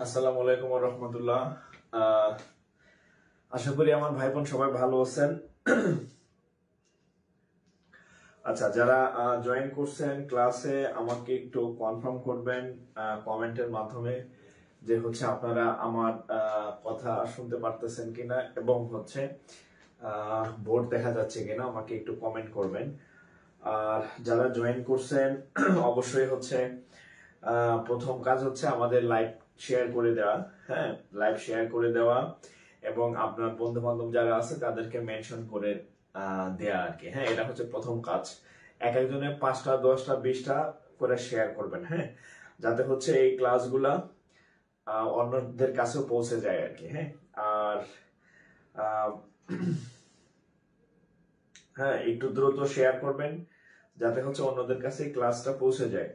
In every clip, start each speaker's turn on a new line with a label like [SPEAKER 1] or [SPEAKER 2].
[SPEAKER 1] আসসালামু আলাইকুম ওয়া রাহমাতুল্লাহ। আশা করি আমার ভাই বোন সবাই ভালো আছেন। আচ্ছা, যারা জয়েন করছেন ক্লাসে আমাকে একটু কনফার্ম করবেন কমেন্টের মাধ্যমে যে আপনারা আমার কথা শুনতে পারতেছেন কিনা এবং বোর্ড দেখা যাচ্ছে কিনা, আমাকে একটু কমেন্ট করবেন। আর যারা জয়েন করছেন অবশ্যই প্রথম কাজ আমাদের লাইভ শেয়ার করে দেওয়া। হ্যাঁ, লাইভ শেয়ার করে দেওয়া এবং আপনার বন্ধু বান্ধব যারা আছে তাদেরকে মেনশন করে দেয়া আর কি। হ্যাঁ, এটা প্রথম কাজ। এক একজনের 5টা 10টা 20টা করে শেয়ার করবেন। হ্যাঁ, যাতে এই ক্লাসগুলা অন্যদের কাছেও পৌঁছে যায় আর কি। হ্যাঁ, আর হ্যাঁ, একটু দ্রুত শেয়ার করবেন যাতে অন্যদের কাছে ক্লাসটা পৌঁছে যায়।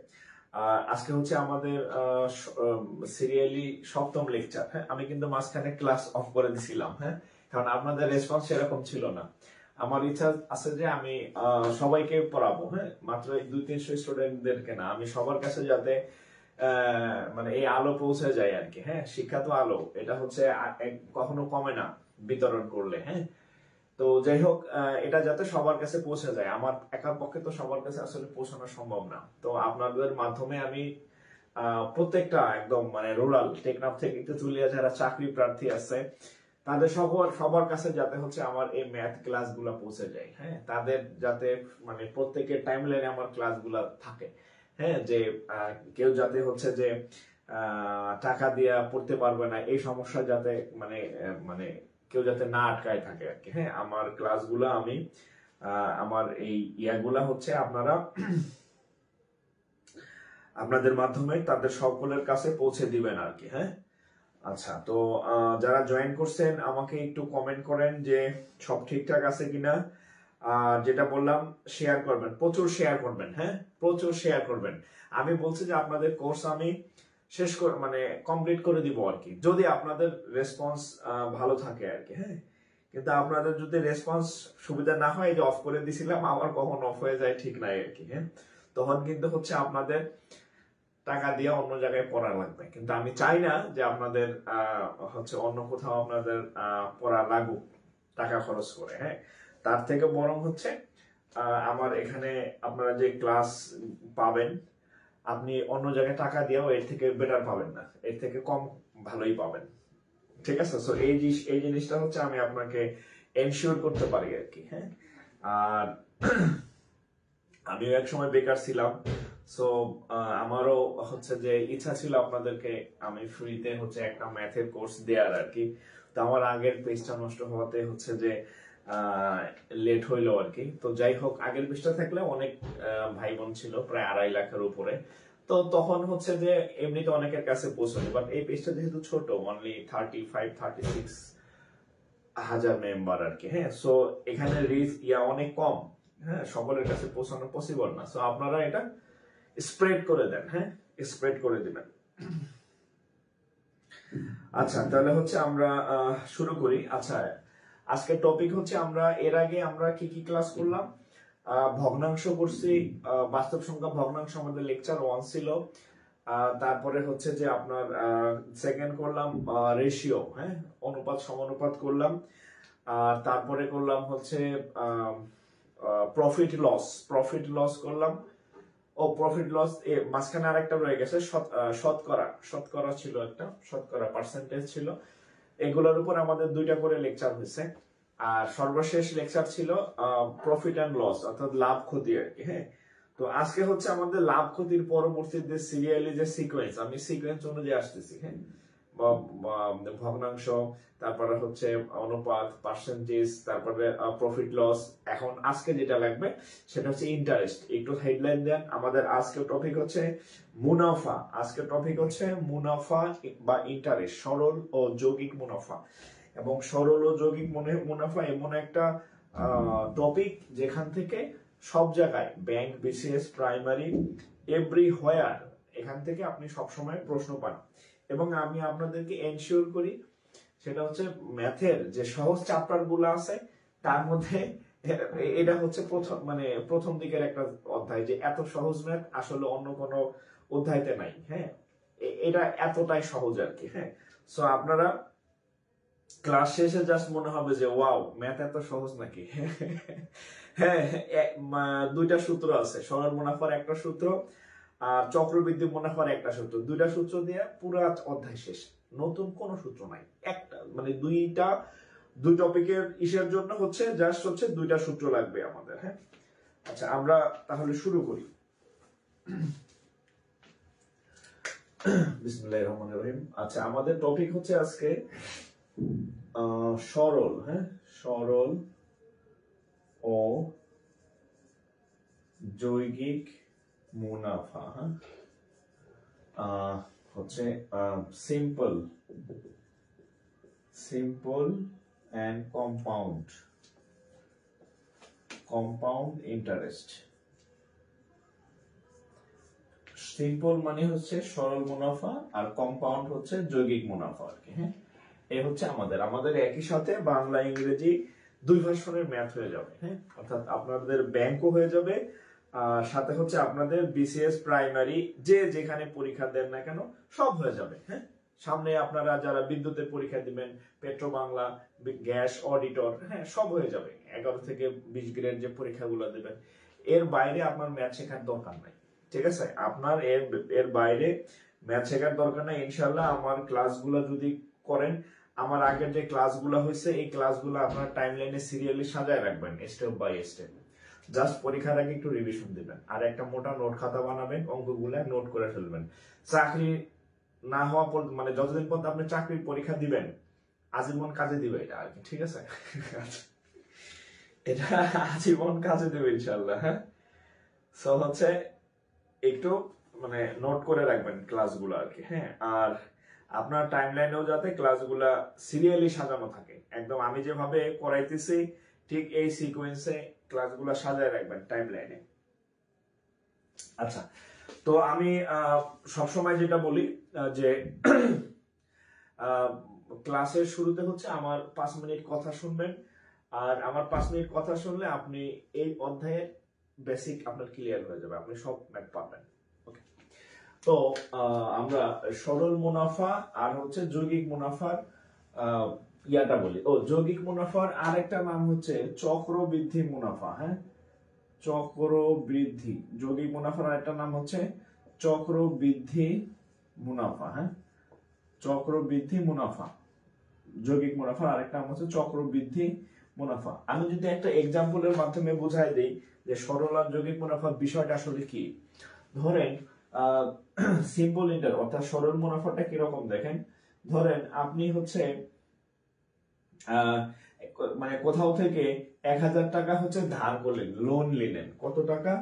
[SPEAKER 1] আজকে আমাদের সিরিয়ালি 7ম লেকচার। হ্যাঁ, আমি কিন্তু মাঝখানে ক্লাস অফ করে দিছিলাম। হ্যাঁ, কারণ আপনাদের রেসপন্স সেরকম ছিল না। আমার ইচ্ছা আছে যে আমি সবাইকে পড়াবো। হ্যাঁ, মাত্র 200-300 স্টুডেন্টদেরকে না, আমি সবার কাছে যাতে মানে এই আলো পৌঁছে যায় আর কি। হ্যাঁ, শিক্ষা তো আলো, এটা কখনো কমে না বিতরণ করলে। হ্যাঁ, তো যাই হোক, এটা যাতে সবার কাছে পৌঁছে যায়। আমার একার পক্ষে তো সবার কাছে আসলে পৌঁছানো সম্ভব না। তো আপনাদের মাধ্যমে আমি প্রত্যেকটা একদম রুরাল টেকনাফ থেকে তেঁতুলিয়া যারা চাকরি প্রার্থী আছে তাদের সবার কাছে যাতে আমার এই ম্যাথ ক্লাস গুলা পৌঁছে যায়। হ্যাঁ, তাদের যাতে প্রত্যেকের টাইম লাইনে আমার ক্লাস গুলা থাকে। হ্যাঁ, যে কেউ যাতে যে টাকা দিয়া পড়তে পারবে না, এই সমস্যা যাতে মানে কেউ যাতে না আটকায় থাকে আর কি। হ্যাঁ, আমার ক্লাসগুলো আমি আমার এই ইয়াগুলা আপনারা আপনাদের মাধ্যমে তাদের সকলের কাছে পৌঁছে দিবেন আর কি। হ্যাঁ, আচ্ছা, তো যারা জয়েন করছেন আমাকে একটু কমেন্ট করেন যে সব ঠিকঠাক আছে কিনা। আর যেটা বললাম, শেয়ার করবেন, প্রচুর শেয়ার করবেন। হ্যাঁ, প্রচুর শেয়ার করবেন। আমি বলছি যে আপনাদের কোর্স আমি শেষ করে কমপ্লিট করে দিব আর কি, যদি আপনাদের রেসপন্স ভালো থাকে আর কি। হ্যাঁ, কিন্তু আপনাদের যদি রেসপন্স সুবিধা না হয়, যে অফ করে দিছিলাম, আমার কখন অফ হয়ে যায় ঠিক নাই আর কি। হ্যাঁ, তখন কিন্তু আপনাদের টাকা দিয়ে অন্য জায়গায় পড়া লাগবে, কিন্তু আমি চাই না যে আপনাদের অন্য কোথাও আপনাদের পড়া লাগুক টাকা খরচ করে। হ্যাঁ, তার থেকে বরং আমার এখানে আপনারা যে ক্লাস পাবেন, আপনি অন্য জায়গায় টাকা দিয়েও এর থেকে বেটার পাবেন না, এর থেকে কম ভালোই পাবেন। ঠিক আছে, সো এই জিনিসটা আমি আপনাকে এনশিওর করতে পারি আর কি। হ্যাঁ, আর আমিও এক সময় বেকার ছিলাম, সো আমারও যে ইচ্ছা ছিল আপনাদেরকে আমি ফ্রিতে একটা ম্যাথের কোর্স দেওয়ার আর কি। তো আমার আগের পেজটা নষ্ট হওয়াতে যে লেট হইলো আর কি। তো যাই হোক, আগের পেজটা থাকলে অনেক ভাই বোন ছিল, প্রায় 2.5 লাখের উপরে। তো তখন যে এমনিতে অনেকের কাছে পৌঁছানো, বাট এই পেজটা যেহেতু ছোট, অনলি 35-36 হাজার মেম্বার আর কি। হ্যাঁ, সো এখানে রিচ অনেক কম। হ্যাঁ, সকলের কাছে পৌঁছানো পসিবল না। সো আপনারা এটা স্প্রেড করে দেন। হ্যাঁ, স্প্রেড করে দিবেন। আচ্ছা, তাহলে আমরা শুরু করি। আচ্ছা, আজকের টপিক আমরা এর আগে আমরা কি কি ক্লাস করলাম। ভগ্নাংশ করছি, বাস্তব সংখ্যা ভগ্নাংশ আমাদের লেকচার 1 ছিল। তারপরে যে আপনার সেকেন্ড করলাম রেশিও। হ্যাঁ, অনুপাত সমানুপাত করলাম। আর তারপরে করলাম প্রফিট লস করলাম। ও প্রফিট লস মাঝখানে আরেকটা রয়ে গেছে, শতকরা ছিল, একটা শতকরা পার্সেন্টেজ ছিল। এগুলোর উপর আমাদের 2টা করে লেকচার হয়েছে। আর সর্বশেষ লেকচার ছিল প্রফিট এন্ড লস, অর্থাৎ লাভ ক্ষতি আর কি। হ্যাঁ, তো আজকে আমাদের লাভ ক্ষতির পরবর্তীতে সিরিয়ালি যে সিকোয়েন্স, আমি সিকোয়েন্স অনুযায়ী আসতেছি। হ্যাঁ, ভগ্নাংশ, তারপরে অনুপাত, পার্সেন্টেজ, তারপরে প্রফিট লস। এখন আজকে যেটা লাগবে সেটা ইন্টারেস্ট। একটু হেডলাইন দেন। আমাদের আজকের টপিক মুনাফা। আজকের টপিক মুনাফা বা ইন্টারেস্ট, সরল ও যৌগিক মুনাফা। এবং সরল ও যৌগিক মুনাফা এমন একটা টপিক যেখান থেকে সব জায়গায় ব্যাংক, বিসিএস, প্রাইমারি, এভরিহোয়ার, এখান থেকে আপনি সবসময় প্রশ্ন পান। এবং আমি আপনাদেরকে এনশিওর করি সেটা ম্যাথের যে সহজ চ্যাপ্টার গুলো আছে তার মধ্যে এটা প্রথম দিকের একটা অধ্যায়, যে এত সহজ ম্যাথ আসলে অন্য কোনো অধ্যায়তে নাই। হ্যাঁ, এটা এতটাই সহজ আর কি। হ্যাঁ, সো আপনারা ক্লাস শেষে জাস্ট মনে হবে যে ওয়াও, ম্যাথ এত সহজ নাকি। হ্যাঁ, দুইটা সূত্র আছে, সরল মুনাফার একটা সূত্র আর চক্রবৃদ্ধি মুনাফার একটা সূত্র, দুইটা সূত্র দিয়ে পুরো অধ্যায় শেষ, নতুন কোনো সূত্র নাই। একটা মানে দুই টপিকের ইসের জন্য হচ্ছে জাস্ট হচ্ছে দুইটা সূত্র লাগবে আমাদের। হ্যাঁ, আচ্ছা আমরা তাহলে শুরু করি। বিসমিল্লাহির রহমানির রহিম। আচ্ছা, আমাদের টপিক হচ্ছে আজকে সরল। হ্যাঁ, সরল ও যৌগিক মুনাফা। হ্যাঁ, হচ্ছে simple and compound interest. Simple মানে হচ্ছে সরল মুনাফা আর কম্পাউন্ড হচ্ছে যৌগিক মুনাফা আর কি। হ্যাঁ, এই হচ্ছে আমাদের একই সাথে বাংলা ইংরেজি দুই ভাষণের ম্যাথ হয়ে যাবে। হ্যাঁ, অর্থাৎ আপনাদের ব্যাংকও হয়ে যাবে, আর সাথে হচ্ছে আপনাদের বিসিএস প্রাইমারি যে যেখানে পরীক্ষা দেন না কেন সব হয়ে যাবে। হ্যাঁ, সামনে আপনারা যারা বিদ্যুতের পরীক্ষা দিবেন, পেট্রো বাংলা, গ্যাস অডিটর, হ্যাঁ সব হয়ে যাবে। 11 থেকে 20 গ্রেড যে পরীক্ষাগুলো দেবেন, এর বাইরে আপনার ম্যাথ শেখার দরকার নাই। ঠিক আছে, আপনার এর বাইরে ম্যাথ শেখার দরকার নাই। ইনশাল্লাহ আমার ক্লাসগুলো যদি করেন, আমার আগের যে ক্লাসগুলো হয়েছে এই ক্লাসগুলো আপনার টাইমলাইনে সিরিয়ালি সাজায় রাখবেন স্টেপ বাই স্টেপ। জাস্ট পরীক্ষার আগে একটু রিভিশন দিবেন আর একটা মোটা নোট খাতা বানাবেন, অঙ্কগুলো নোট করে ফেলবেন। চাকরি না হওয়া পর্যন্ত, মানে যতদিন পর্যন্ত আপনি চাকরির পরীক্ষা দিবেন, আজীবন কাজে দিবে এটা আর কি। ঠিক আছে, এটা আজীবন কাজে দিবে ইনশাল্লাহ। হ্যাঁ, সো হচ্ছে একটু মানে নোট করে রাখবেন ক্লাসগুলো আর কি। হ্যাঁ, আর আপনার টাইমলাইনেও যাতে ক্লাসগুলা সিরিয়ালি সাজানো থাকে, একদম আমি যেভাবে করাইতেছি ঠিক এই সিকোয়েন্সে ক্লাসগুলা সাজায় রাখবেন টাইমলাইনে। আচ্ছা, তো আমি সবসময় যেটা বলি যে ক্লাসের শুরুতে হচ্ছে আমার 5 মিনিট কথা শুনবেন, আর আমার 5 মিনিট কথা শুনলে আপনি এই অধ্যায়ের বেসিক আপনার ক্লিয়ার হয়ে যাবে, আপনি সব ম্যাথ পাবেন। ওকে, তো আমরা সরল মুনাফা আর হচ্ছে যৌগিক মুনাফার ইয়াটা বলি। যৌগিক মুনাফার আরেকটা নাম হচ্ছে চক্রবৃদ্ধি মুনাফা। হ্যাঁ, চক্রবৃদ্ধি। যৌগিক মুনাফার আরেকটা নাম হচ্ছে চক্রবৃদ্ধি মুনাফা। হ্যাঁ, চক্রবৃদ্ধি মুনাফা। যৌগিক মুনাফার আরেকটা নাম হচ্ছে চক্রবৃদ্ধি মুনাফা। আমি যদি একটা এক্সাম্পলের মাধ্যমে বুঝাই দেই যে সরল আর যৌগিক মুনাফার বিষয়টা আসলে কি, ধরেন সিম্পল ইন্টারেস্ট অর্থাৎ সরল মুনাফাটা কিরকম দেখেন। ধরেন আপনি হচ্ছে মানে কোথাও থেকে 1000 টাকা হচ্ছে ধার করলেন, লোন নিলেন। কত টাকা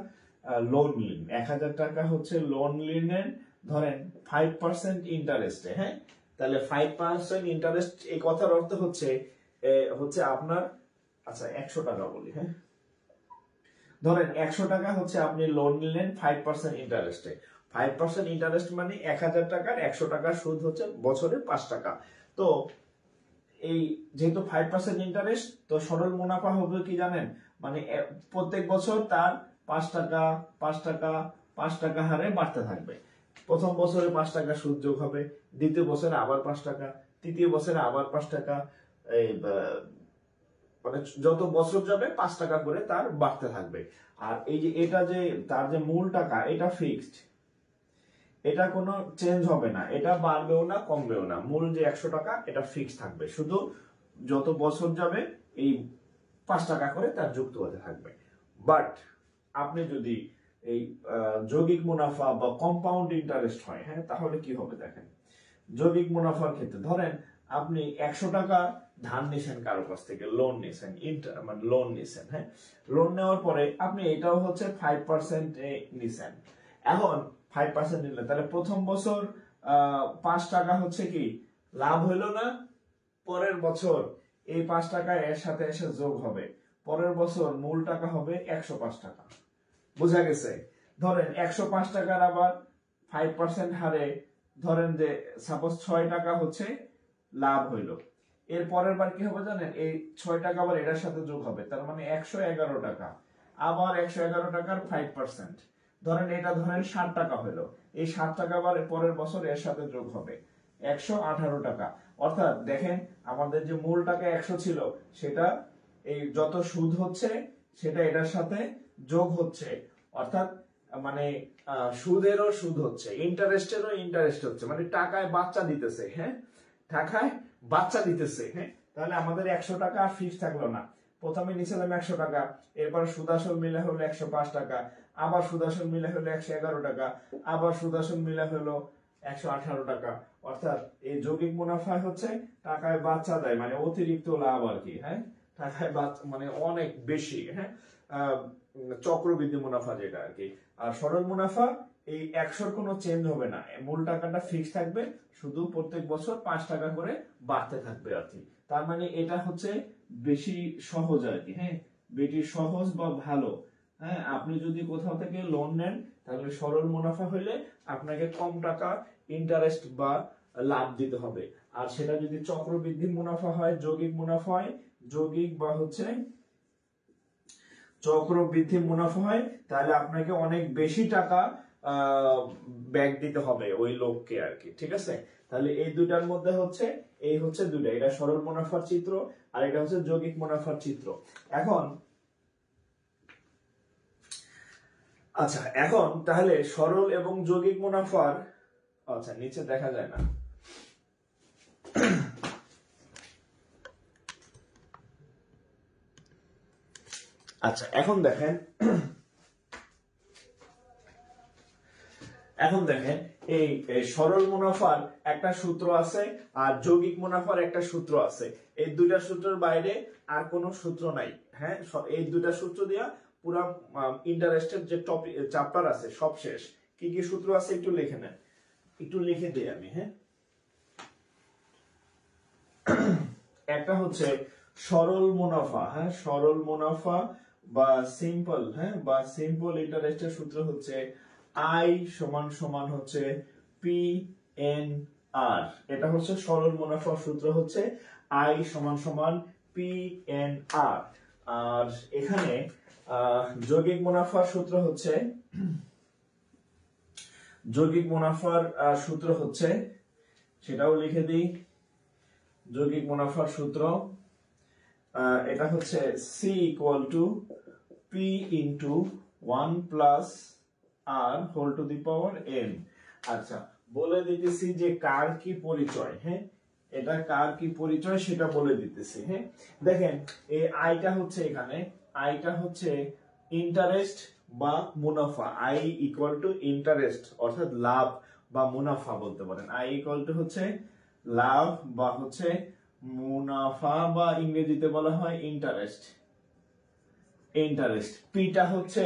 [SPEAKER 1] লোন নিলেন? 1000 টাকা হচ্ছে লোন নিলেন, ধরেন 5% ইন্টারেস্টে। হ্যাঁ, তাহলে 5% ইন্টারেস্ট, এই কথার অর্থ হচ্ছে আপনার, আচ্ছা 100 টাকা বলি। হ্যাঁ, ধরেন 100 টাকা হচ্ছে আপনি লোন নিলেন 5% ইন্টারেস্টে। 5% ইন্টারেস্ট মানে 1000 টাকার 100 টাকার সুদ হচ্ছে বছরে 5 টাকা। তো এই যেহেতু 5% ইন্টারেস্ট, তো সরল মুনাফা হবে কি জানেন, মানে প্রত্যেক বছর তার 5 টাকা 5 টাকা 5 টাকা হারে বাড়তে থাকবে। প্রথম বছরে 5 টাকা সুদ যোগ হবে, দ্বিতীয় বছরে আবার 5 টাকা, তৃতীয় বছরে আবার 5 টাকা, মানে যত বছর যাবে 5 টাকা করে তার বাড়তে থাকবে। আর এই যে এটা যে তার যে মূল টাকা, এটা ফিক্সড, এটা কোনো চেঞ্জ হবে না, এটা বাড়বেও না কমবেও না। মূল যে 100 টাকা এটা ফিক্সড থাকবে, শুধু যত বছর যাবে এই 5 টাকা করে তার যুক্ত হতে থাকবে। বাট আপনি যদি এই যৌগিক মুনাফা বা কম্পাউন্ড ইন্টারেস্ট হয়, হ্যাঁ, তাহলে কি হবে দেখেন। যৌগিক মুনাফার ক্ষেত্রে ধরেন আপনি 100 টাকা ধার নিছেন কারো কাছ থেকে, লোন নিছেন, মানে লোন নিছেন। হ্যাঁ, লোন নেওয়ার পরে আপনি এটাও হচ্ছে 5% নিছেন। এখন 5% নিলেন, তাহলে প্রথম বছর 5 টাকা হচ্ছে কি লাভ হইলো না, পরের বছর এই 5 টাকা এর সাথে এসে যোগ হবে, পরের বছর মূল টাকা হবে 105 টাকা। বোঝা গেছে? ধরেন 105 টাকার আবার 5% হারে ধরেন যে সাপোজ 6 টাকা হচ্ছে লাভ হইলো, এর পরের বার কি হবে জানেন, এই 6 টাকা আবার এটার সাথে যোগ হবে, তার মানে 111 টাকা, আবার 111 টাকার 5%, ধরেন এটা ধরেন 60 টাকা হলো, এই 60 টাকা আবার পরের বছর এর সাথে যোগ হবে 118 টাকা। অর্থাৎ দেখেন আমাদের যে মূল টাকা 100 ছিল, সেটা এই যত সুদ হচ্ছে সেটা এটার সাথে যোগ হচ্ছে, অর্থাৎ মানে সুদেরও সুদ হচ্ছে, ইন্টারেস্টেরও ইন্টারেস্ট হচ্ছে, মানে টাকায় বাচ্চা দিতেছে। হ্যাঁ, টাকায় বাচ্চা দিতেছে। হ্যাঁ, তাহলে আমাদের 100 টাকা আর ফিক্স থাকলো না। প্রথমে নিয়েছিলাম 100 টাকা, এরপর সুদাসল মিলে হলো 105 টাকা, আবার সুদাসল মিলে হলো 111 টাকা, আবার সুদাসল মিলে হলো 118 টাকা। অর্থাৎ এই যৌগিক মুনাফা হচ্ছে টাকায় বাচ্চা দেয়, মানে অতিরিক্ত লাভ আর কি। হ্যাঁ, টাকায় বাচ্চা মানে অনেক বেশি। হ্যাঁ, চক্রবৃদ্ধি মুনাফা যেটা আর কি। আর সরল মুনাফা এই 100 কোনো চেঞ্জ হবে না, মূল টাকাটা ফিক্স থাকবে, শুধু প্রত্যেক বছর 5 টাকা করে বাড়তে থাকবে আর কি। তার মানে এটা হচ্ছে বেশি সহজ আর কি। হ্যাঁ, বেশি সহজ বা ভালো। হ্যাঁ, আপনি যদি কোথাও থেকে লোন নেন তাহলে সরল মুনাফা হইলে আপনাকে কম টাকা ইন্টারেস্ট বা লাভ দিতে হবে। আর সেটা যদি চক্রবৃদ্ধি মুনাফা হয়, যৌগিক মুনাফা হয়, যৌগিক বা হচ্ছে চক্রবৃদ্ধি মুনাফা হয়, তাহলে আপনাকে অনেক বেশি টাকা ব্যাক দিতে হবে ওই লোককে আর কি। ঠিক আছে, তাহলে এই দুটার মধ্যে হচ্ছে এই হচ্ছে দুটা, এটা সরল মুনাফার চিত্র আর এটা হচ্ছে যৌগিক মুনাফার চিত্র। এখন আচ্ছা, এখন তাহলে সরল এবং যৌগিক মুনাফার, আচ্ছা নিচে দেখা যায় না, আচ্ছা এখন দেখেন, এই সরল মুনাফার একটা সূত্র আছে আর যৌগিক মুনাফার একটা সূত্র আছে। এই দুইটা সূত্রের বাইরে আর কোনো সূত্র নাই। হ্যাঁ, এই দুইটা সূত্র দিয়া পুরো ইন্টারেস্টের যে টপিক চ্যাপ্টার আছে সব শেষ। কি কি সূত্র আছে একটু লিখে নেন, একটু লিখে দিই আমি। হ্যাঁ, একটা হচ্ছে সরল মুনাফা। হ্যাঁ, সরল মুনাফা বা সিম্পল, হ্যাঁ বা সিম্পল ইন্টারেস্টের সূত্র হচ্ছে আই সমান সমান হচ্ছে পি এন আর। এটা হচ্ছে সরল মুনাফার সূত্র হচ্ছে আই সমান সমান পি এন আর। আর এখানে যৌগিক মুনাফার সূত্র হচ্ছে, যৌগিক মুনাফার সূত্র হচ্ছে, সেটাও লিখে দিই। যৌগিক মুনাফার সূত্র এটা হচ্ছে C equal to P into 1 plus R whole to the power N. আচ্ছা, বলে দিতেছি যে কার কি পরিচয়। হ্যাঁ, এটা কার কি পরিচয় সেটা বলে দিতেছি। হ্যাঁ, দেখেন এই আইটা হচ্ছে, এখানে আইটা হচ্ছে ইন্টারেস্ট বা মুনাফা। আই ইকুয়াল টু ইন্টারেস্ট অর্থাৎ লাভ বা মুনাফা বলতে পারেন। আই ইকুয়াল টু হচ্ছে লাভ বা হচ্ছে মুনাফা, বা ইংরেজিতে বলা হয় ইন্টারেস্ট। ইন্টারেস্ট পিটা হচ্ছে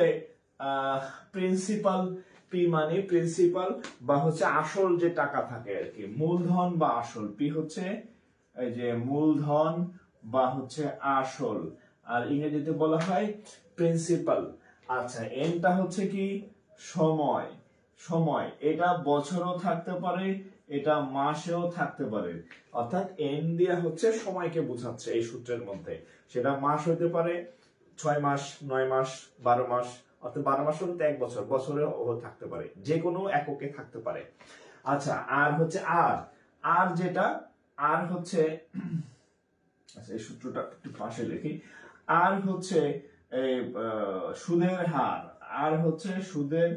[SPEAKER 1] প্রিন্সিপাল, পি মানে প্রিন্সিপাল বা হচ্ছে আসল যে টাকা থাকে আর কি, মূলধন বা আসল। পি হচ্ছে এই যে মূলধন বা হচ্ছে আসল, আর ইংরেজিতে বলা হয় প্রিন্সিপাল। আচ্ছা, এনটা হচ্ছে কি সময়। সময় এটা বছরও থাকতে পারে, এটা মাসেও থাকতে পারে, অর্থাৎ এন দিয়ে হচ্ছে সময়কে বোঝাচ্ছে এই সূত্রের মধ্যে। সেটা মাস হইতে পারে, 6 মাস, 9 মাস, 12 মাস, অর্থাৎ 12 মাস হলে 1 বছর, বছরেও থাকতে পারে, যে কোনো এককে থাকতে পারে। আচ্ছা, আর হচ্ছে আর, আর যেটা আর হচ্ছে, আচ্ছা এই সূত্রটা একটু পাশে লিখি। আর হচ্ছে সুদের হার, আর হচ্ছে সুদের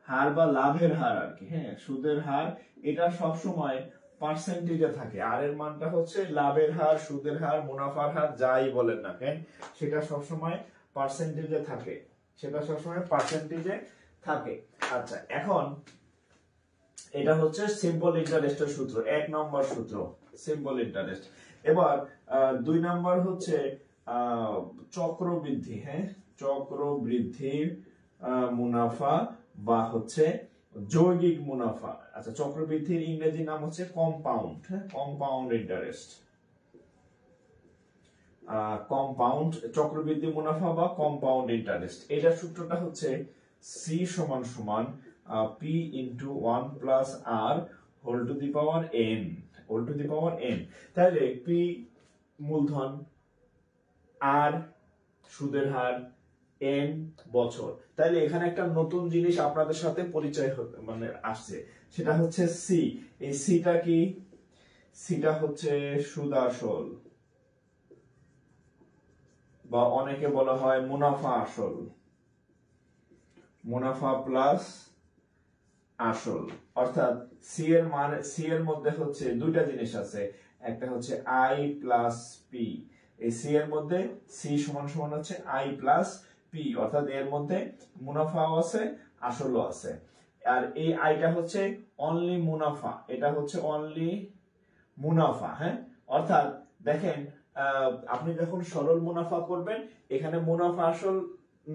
[SPEAKER 1] হার বা লাভের হার আর কি। হ্যাঁ, সুদের হার এটা সব সময় পার্সেন্টেজে থাকে। আর এর মানটা হচ্ছে লাভের হার, সুদের হার, মুনাফার হার যাই বলেন না কেন, সেটা সব সময় পার্সেন্টেজে থাকে, সেটা সব সময় পার্সেন্টেজে থাকে। আচ্ছা, এখন এটা হচ্ছে সিম্পল ইন্টারেস্টের সূত্র, 1 নম্বর সূত্র সিম্পল ইন্টারেস্ট। এবার 2 নম্বর হচ্ছে চক্রবৃদ্ধি। হ্যাঁ, চক্রবৃদ্ধির মুনাফা বা হচ্ছে যৌগিক মুনাফা। আচ্ছা, চক্রবৃদ্ধির ইংরেজি নাম হচ্ছে কম্পাউন্ড। হ্যাঁ, কম্পাউন্ড ইন্টারেস্ট, কম্পাউন্ড চক্রবৃদ্ধি মুনাফা বা কম্পাউন্ড ইন্টারেস্ট। এটার সূত্রটা হচ্ছে সি সমান সমান P into 1 plus R whole to the power N, whole to the power N. তাহলে পি মূলধন, আর সুদের হার, n বছর। তাইলে এখানে একটা নতুন জিনিস আপনাদের সাথে পরিচয় হতে মানে আসছে, সেটা হচ্ছে সি। এই সিটা কি? সিটা হচ্ছে সুদ আসল, বা অনেকে বলা হয় মুনাফা আসল, মুনাফা প্লাস আসল। অর্থাৎ সি এর মানে, সি এর মধ্যে হচ্ছে দুইটা জিনিস আছে, একটা হচ্ছে আই প্লাস পি। এই সি এর মধ্যে সি সমান সমান হচ্ছে আই প্লাস পি, অর্থাৎ এর মধ্যে মুনাফাও আছে আসলও আছে। আর এই আইটা হচ্ছে অনলি মুনাফা, এটা হচ্ছে অনলি মুনাফা। হ্যাঁ, অর্থাৎ দেখেন আপনি যখন সরল মুনাফা করবেন, এখানে মুনাফা আসল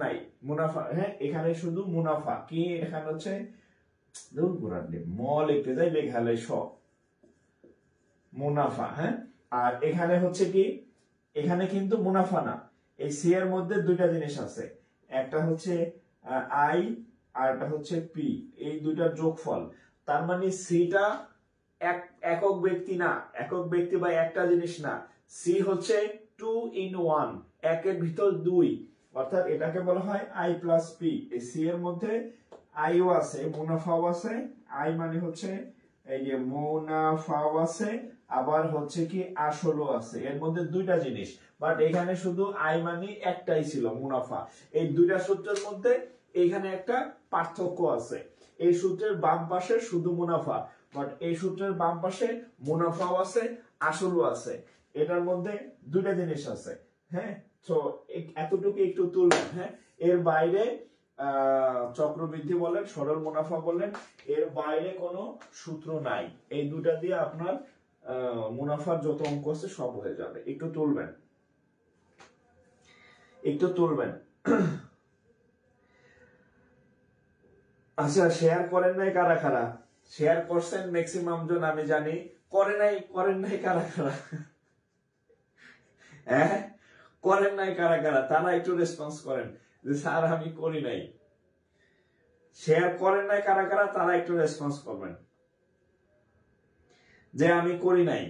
[SPEAKER 1] নাই, মুনাফা, হ্যাঁ এখানে শুধু মুনাফা কি, এখানে হচ্ছে লিখতে যাই লেখালে সব মুনাফা। হ্যাঁ, আর এখানে হচ্ছে কি, এখানে কিন্তু মুনাফা না। এই সি এর মধ্যে দুইটা জিনিস আছে, একটা হচ্ছে আই আর একটা হচ্ছে পি, এই দুইটার যোগফল। তার মানে সিটা একক ব্যক্তি না, একক ব্যক্তি বা একটা জিনিস না, সি হচ্ছে 2 in 1, একের ভিতর দুই, অর্থাৎ এটাকে বলা হয় আই প্লাস পি। এই সি এর মধ্যে আইও আছে, মুনাফাও আছে, আই মানে হচ্ছে এই যে মুনাফাও আছে, আবার হচ্ছে কি আসলও আছে, এর মধ্যে দুইটা জিনিস। বাট এখানে শুধু আই মানে একটাই ছিল মুনাফা। এই দুইটা সূত্রের মধ্যে এইখানে একটা পার্থক্য আছে, এই সূত্রের বাম পাশে শুধু মুনাফা, বাট এই সূত্রের বাম পাশে মুনাফাও আছে আসলও আছে, এটার মধ্যে দুইটা জিনিস আছে। হ্যাঁ, তো এতটুকু একটু তুলবেন। হ্যাঁ, এর বাইরে চক্রবৃদ্ধি বলেন, সরল মুনাফা বলেন, এর বাইরে কোনো সূত্র নাই। এই দুটা দিয়ে আপনার মুনাফার যত অঙ্ক আছে সব হয়ে যাবে। একটু তুলবেন, একটু তুলবেন। আচ্ছা, শেয়ার করেন নাই কারা কারা? শেয়ার করছেন ম্যাক্সিমাম জন আমি জানি, করেন নাই কারা কারা? হ্যাঁ, করেন নাই কারা কারা? তারা একটু রেসপন্স করেন যে স্যার আমি করি নাই। শেয়ার করেন নাই কারা কারা? তারা একটু রেসপন্স করবেন যে আমি করি নাই।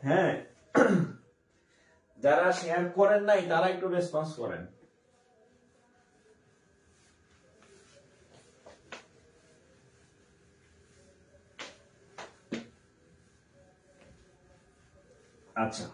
[SPEAKER 1] হ্যাঁ, যারা শেয়ার করেন নাই তারা একটু রেসপন্স করেন। আচ্ছা,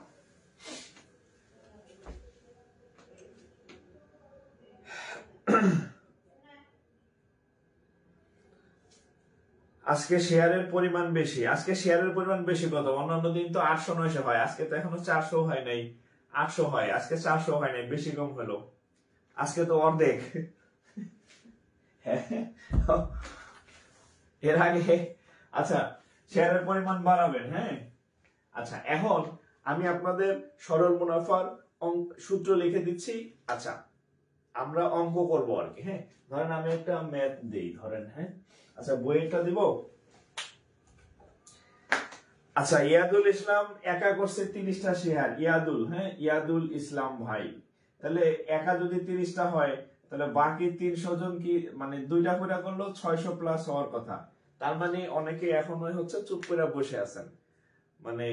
[SPEAKER 1] আজকে শেয়ারের পরিমাণ বেশি, আজকে শেয়ারের পরিমাণ বেশি কত? অন্যান্য দিন তো 800-900 হয়, আজকে তো এখনো 400 হয় নাই। 800 হয়, আজকে 400 হয় নাই, বেশি কম হলো, আজকে তো অর্ধেক। এর আগে আচ্ছা শেয়ারের পরিমাণ বাড়াবেন। হ্যাঁ, আচ্ছা এখন আমি আপনাদের সরল মুনাফার সূত্র লিখে দিচ্ছি। আচ্ছা, আমরা অঙ্ক করব আর কি। হ্যাঁ, ধরেন আমি একটা ম্যাথ দেই, ধরেন। হ্যাঁ, আচ্ছা বইটা দিব। আচ্ছা, ইয়াদুল ইসলাম একা করছে 30টা শেয়ার, ইয়াদুল, হ্যাঁ ইয়াদুল ইসলাম ভাই। তাহলে একা যদি 30টা হয়, তাহলে বাকি 300 জন কি মানে দুইটা করে করলো 600 প্লাস হওয়ার কথা। তার মানে অনেকে এখনো হচ্ছে চুপ করে বসে আছেন, মানে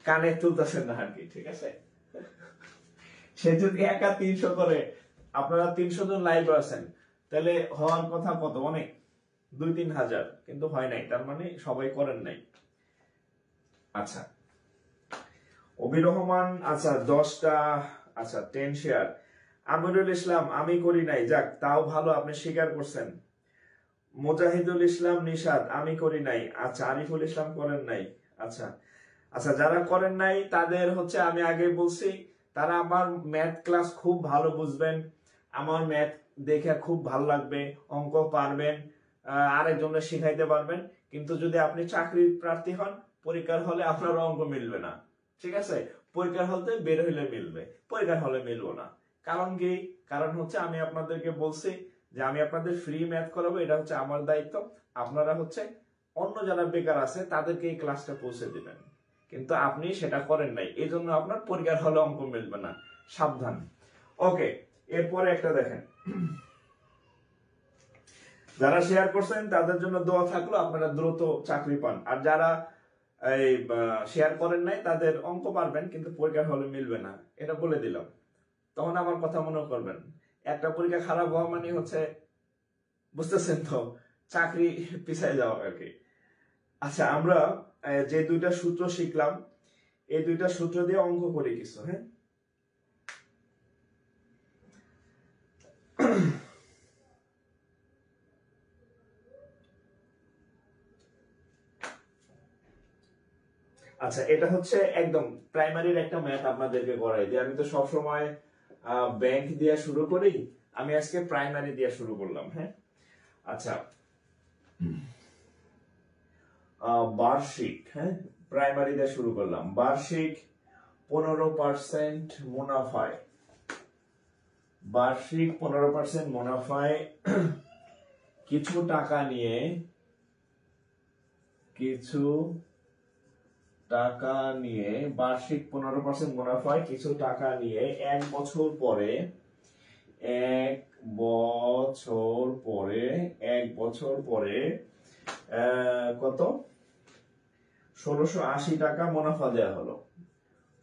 [SPEAKER 1] কানে তুলতেছেন না আর কি, ঠিক আছে? সে যদি একা 300 করে, আপনারা 300 জন লাইভ আছেন, তাহলে হওয়ার কথা কত? অনেক, 2-3 হাজার, কিন্তু হয় নাই, তার মানে সবাই করেন নাই। আচ্ছা, অবি রহমান, আচ্ছা 10টা, আচ্ছা 10 শেয়ার। আমিরুল ইসলাম আমি করি নাই, যাক তাও ভালো, আপনি স্বীকার করছেন। মুজাহিদুল ইসলাম নিশাদ আমি করি নাই। আচ্ছা, আরিফুল ইসলাম করেন নাই। আচ্ছা আচ্ছা, যারা করেন নাই তাদের হচ্ছে আমি আগে বলছি, তারা আমার ম্যাথ ক্লাস খুব ভালো বুঝবেন, আমার ম্যাথ দেখে খুব ভালো লাগবে, অঙ্ক পারবেন, আরেকজনের শিখাইতে পারবেন। কিন্তু যদি আপনি চাকরির প্রার্থী হন, পরীক্ষার হলে আপনার অঙ্ক মিলবে না, ঠিক আছে? পরীক্ষার হলতে বের হইলে মিলবে, পরীক্ষার হলে মিলবো না। কারণ কি? কারণ হচ্ছে আমি আপনাদেরকে বলছি যে আমি আপনাদের ফ্রি ম্যাথ করাবো, এটা হচ্ছে আমার দায়িত্ব। আপনারা হচ্ছে অন্য যারা বেকার আছে তাদেরকে এই ক্লাসটা পৌঁছে দিবেন, কিন্তু আপনি সেটা করেন নাই, এই জন্য আপনার পরীক্ষার হলে অঙ্ক মিলবে না, সাবধান। ওকে, এরপরে একটা দেখেন, যারা শেয়ার করছেন তাদের জন্য দোয়া থাকলো, আপনারা দ্রুত চাকরি পান। আর যারা এই শেয়ার করেন নাই তাদের অঙ্ক পারবেন কিন্তু পরীক্ষার হলে মিলবে না, এটা বলে দিলাম। তখন আমার কথা মনে করবেন, একটা পরীক্ষা খারাপ হওয়া মানে হচ্ছে, বুঝতেছেন তো, চাকরি পিছায় যাওয়া আর কি। আচ্ছা, আমরা যে দুইটা সূত্র শিখলাম, এই দুইটা সূত্র দিয়ে অঙ্ক করি কিছু। হ্যাঁ, আচ্ছা, এটা হচ্ছে একদম প্রাইমারির একটা ম্যাথ আপনাদেরকে করাই যে আমি তো সবসময় ব্যাংক দিয়ে শুরু করি, আমি আজকে প্রাইমারি দিয়ে শুরু করলাম। হ্যাঁ, আচ্ছা, বার্ষিক, হ্যাঁ, প্রাইমারি দিয়ে শুরু করলাম। বার্ষিক 15% মুনাফায়, বার্ষিক 15% মুনাফায় কিছু টাকা নিয়ে, কিছু টাকা নিয়ে, বার্ষিক 15% মুনাফায় কিছু টাকা নিয়ে 1 বছর পরে, 1 বছর পরে, 1 বছর পরে কত 1680 টাকা মুনাফা দেয়া হলো।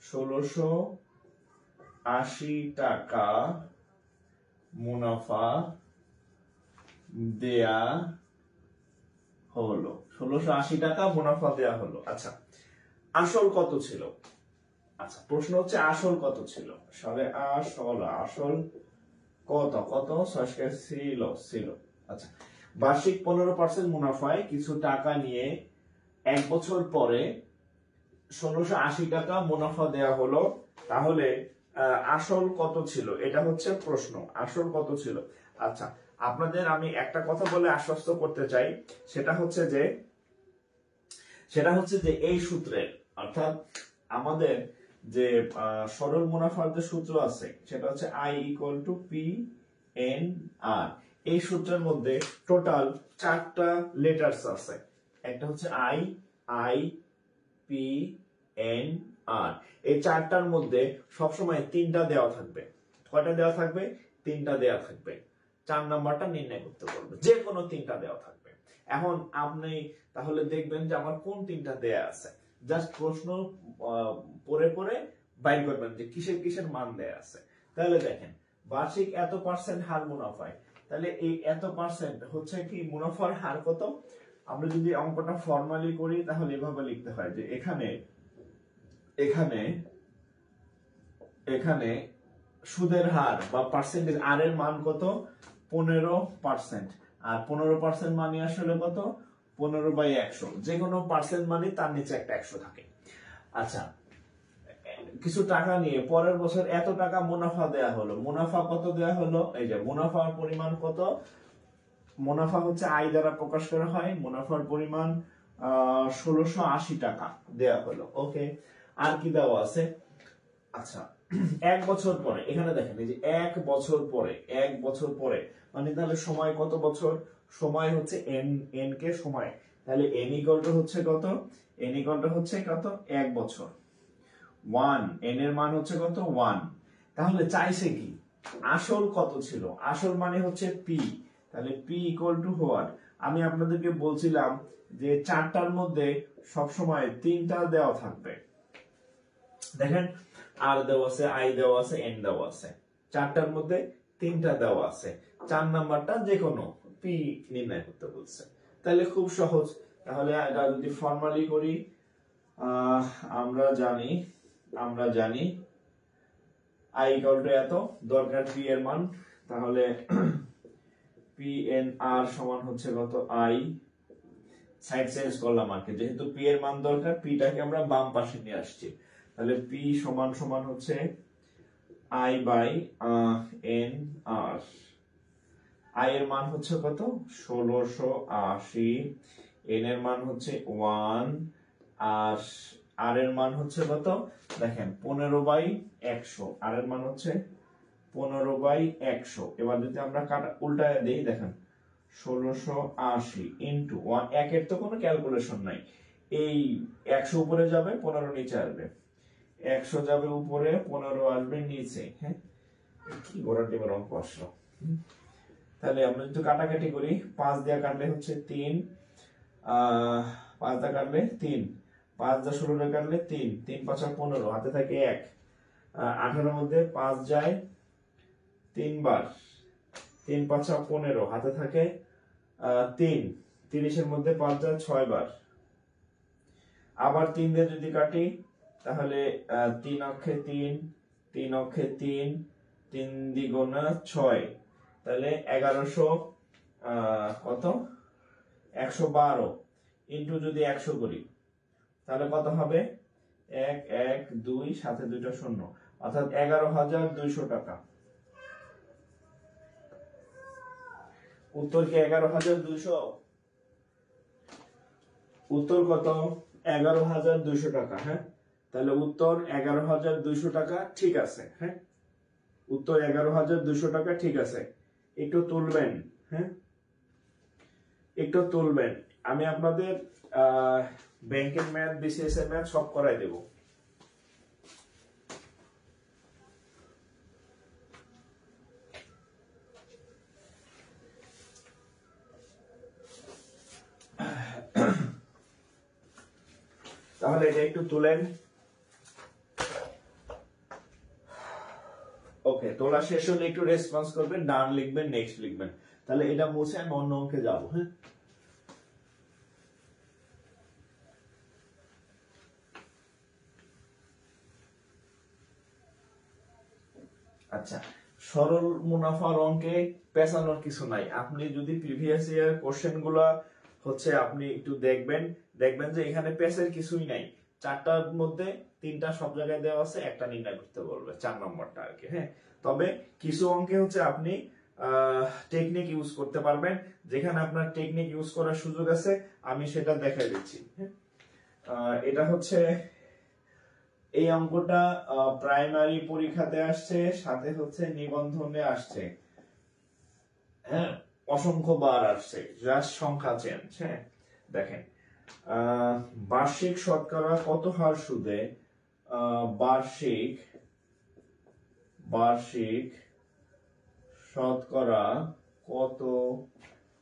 [SPEAKER 1] 1680 টাকা মুনাফা দেয়া হলো, 1680 টাকা মুনাফা দেয়া হলো। আচ্ছা, আসল কত ছিল? আচ্ছা, প্রশ্ন হচ্ছে আসল কত ছিল। সালে আসল কত কত ছিল। আচ্ছা, বার্ষিক 15% মুনাফায় কিছু টাকা নিয়ে 1 বছর পরে 1680 টাকা মুনাফা দেয়া হলো। তাহলে আসল কত ছিল, এটা হচ্ছে প্রশ্ন, আসল কত ছিল। আচ্ছা, আপনাদের আমি একটা কথা বলে আশ্বস্ত করতে চাই, সেটা হচ্ছে যে এই সূত্রের, অর্থাৎ আমাদের যে সরল মুনাফার যে সূত্র আছে সেটা হচ্ছে I = P/N/R। এই সূত্রের মধ্যে টোটাল 4টা লেটার্স আছে। একটা হচ্ছে I, P/N/R। এই 4টার মধ্যে সবসময় 3টা দেওয়া থাকবে। কয়টা দেওয়া থাকবে? 3টা দেওয়া থাকবে। 4 নাম্বারটা নির্ণয় করতে বলবে, যে কোনো 3টা দেওয়া থাকবে। এখন আপনি তাহলে দেখবেন যে আমার কোন 3টা দেয়া আছে, জাস্ট প্রশ্ন পড়ে পড়ে বাইর করবেন যে কিসের কিসের মান দেয়া আছে। তাহলে দেখেন, বার্ষিক এত পার্সেন্ট হার মুনাফায়, তাহলে এই এত পার্সেন্ট হচ্ছে কি মুনাফার হার কত। আমরা যদি অঙ্কটা ফর্মালি করি তাহলে এভাবে লিখতে হয় যে এখানে এখানে এখানে সুদের হার বা পার্সেন্টেজ, আর এর মান কত? 15%। আর 15% মানে আসলে কত? 15/100। যে কোনো পার্সেন্ট মানে তার নিচে একটা 100 থাকে। আচ্ছা, কিছু টাকা নিয়ে পরের বছর এত টাকা মুনাফা দেয়া হলো। মুনাফা কত দেয়া হলো? এই যে মুনাফার পরিমাণ কত। মুনাফা হচ্ছে আয় দ্বারা প্রকাশ করা হয়। মুনাফার পরিমাণ 1680 টাকা দেয়া হলো। ওকে, আর কি দেওয়া আছে? আচ্ছা, 1 বছর পরে, এখানে দেখেন এই যে 1 বছর পরে, 1 বছর পরে মানে তাহলে সময় কত বছর? সময় হচ্ছে n কে সময়, তাহলে n হচ্ছে কত? n হচ্ছে কত? 1 বছর। 1, n এর মান হচ্ছে কত? 1। তাহলে চাইছে কি? আসল কত ছিল? আসল মানে হচ্ছে p, তাহলে p = what? আমি আপনাদেরকে বলছিলাম যে 4টার মধ্যে সবসময় 3টা দেওয়া থাকবে। দেখেন, আর দেওয়া আছে, আই দেওয়া আছে, এন দেওয়া আছে, 4টার মধ্যে 3টা দেওয়া আছে। 4 নাম্বারটা যে কোনো পি নির্ণয় করতে বলছে, তাহলে খুব সহজ। তাহলে এটা যদি ফর্মালি করি, আমরা জানি আই = এত, দরকার পি এর মান, তাহলে P/N/R সমান হচ্ছে কত? আই, সাইড চেঞ্জ করলাম আর কি, যেহেতু পি এর মান দরকার, পিটাকে আমরা বাম পাশে নিয়ে আসছি। তাহলে P সমান হচ্ছে I/N/R। I এর মান হচ্ছে কত? 1680, N এর মান হচ্ছে 1, আর R এর মান হচ্ছে কত? দেখেন 15/100, R এর মান হচ্ছে 15/100। এবার যদি আমরা উল্টায় দেই, দেখেন 1680 ইন্টু 1, একের তো কোনো ক্যালকুলেশন নাই, এই 100 উপরে যাবে, 15 নিচে আসবে, 100 যাবে উপরে, 15 আসবে নিচে। হ্যাঁ, কি গোড়ার টিমের অঙ্ক আসলো। তাহলে আমরা যদি কাটাকাটি করি, 5 দিয়ে কাটলে হচ্ছে 3, 5 দিয়ে কাটলে 3, 5 যা 16 কাটলে 3, 3 5 15, হাতে থাকে 1, 18 মধ্যে 5 যায় 3 বার, 3 5 15, হাতে থাকে 3, 30 এর মধ্যে 5 যায় 6 বার, আবার 3 দিয়ে যদি কাটি তাহলে 3 অক্ষে 3, 3 অক্ষে 3, 3 দ্বিগুণা 6, তাহলে 1100 কত 112 ইন্টু যদি 100 করি তাহলে কত হবে 1 1 2 সাথে দুইটা শূন্য, অর্থাৎ 11,200 টাকা। উত্তর কি 11,200? উত্তর কত 11,200 টাকা। হ্যাঁ, তাহলে উত্তর 11,200 টাকা ঠিক আছে। হ্যাঁ, উত্তর 11,200 টাকা ঠিক আছে। একটু তুলবেন, হ্যাঁ একটু তুলবেন, আমি আপনাদের ব্যাংকের ম্যাথ, বিসিএস এর ম্যাথ সব করাই দেব। তাহলে এটা একটু তুলেন। ওকে, তোলা শেষ হলে একটু রেসপন্স করবেন, ডান লিখবেন, নেক্সট লিখবেন। তাহলে এটা মুছে আমি অন্য অঙ্কে যাবো। হ্যাঁ, আচ্ছা, সরল মুনাফার অঙ্কে পেছানোর কিছু নাই। আপনি যদি প্রিভিয়াস ইয়ার কোশ্চেন গুলা হচ্ছে আপনি একটু দেখবেন, দেখবেন যে এখানে পেছার কিছুই নাই। 4টার মধ্যে 3টা সব জায়গায় দেওয়া আছে, একটা নির্ণয় করতে বলবে, 4 নম্বরটা আর কি। হ্যাঁ, তবে কিছু অঙ্কে হচ্ছে আপনি টেকনিক ইউজ করতে পারবেন, যেখানে আপনার টেকনিক ইউজ করার সুযোগ আছে আমি সেটা দেখাই দিচ্ছি। হ্যাঁ, এটা হচ্ছে এই অঙ্কটা প্রাইমারি পরীক্ষাতে আসছে, সাথে হচ্ছে নিবন্ধনে আসছে। হ্যাঁ, অসংখ্য বার আসছে, জাস্ট সংখ্যা চেঞ্জ। হ্যাঁ, দেখেন বার্ষিক শতকরা কত হার সুদে বার্ষিক শতকরা কত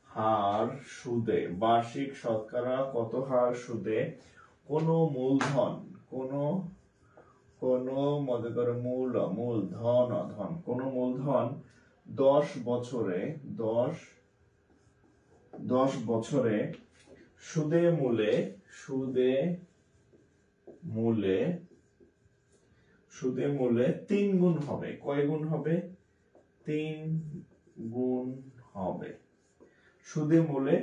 [SPEAKER 1] হার সুদে, বার্ষিক শতকরা কত হার সুদে কোন মূলধন, কোন মনে করো মূলধন কোন মূলধন 10 বছরে সুদে মূলে 3 গুণ হবে। কয় গুণ হবে? 3 গুণ হবে। সুদে মূলে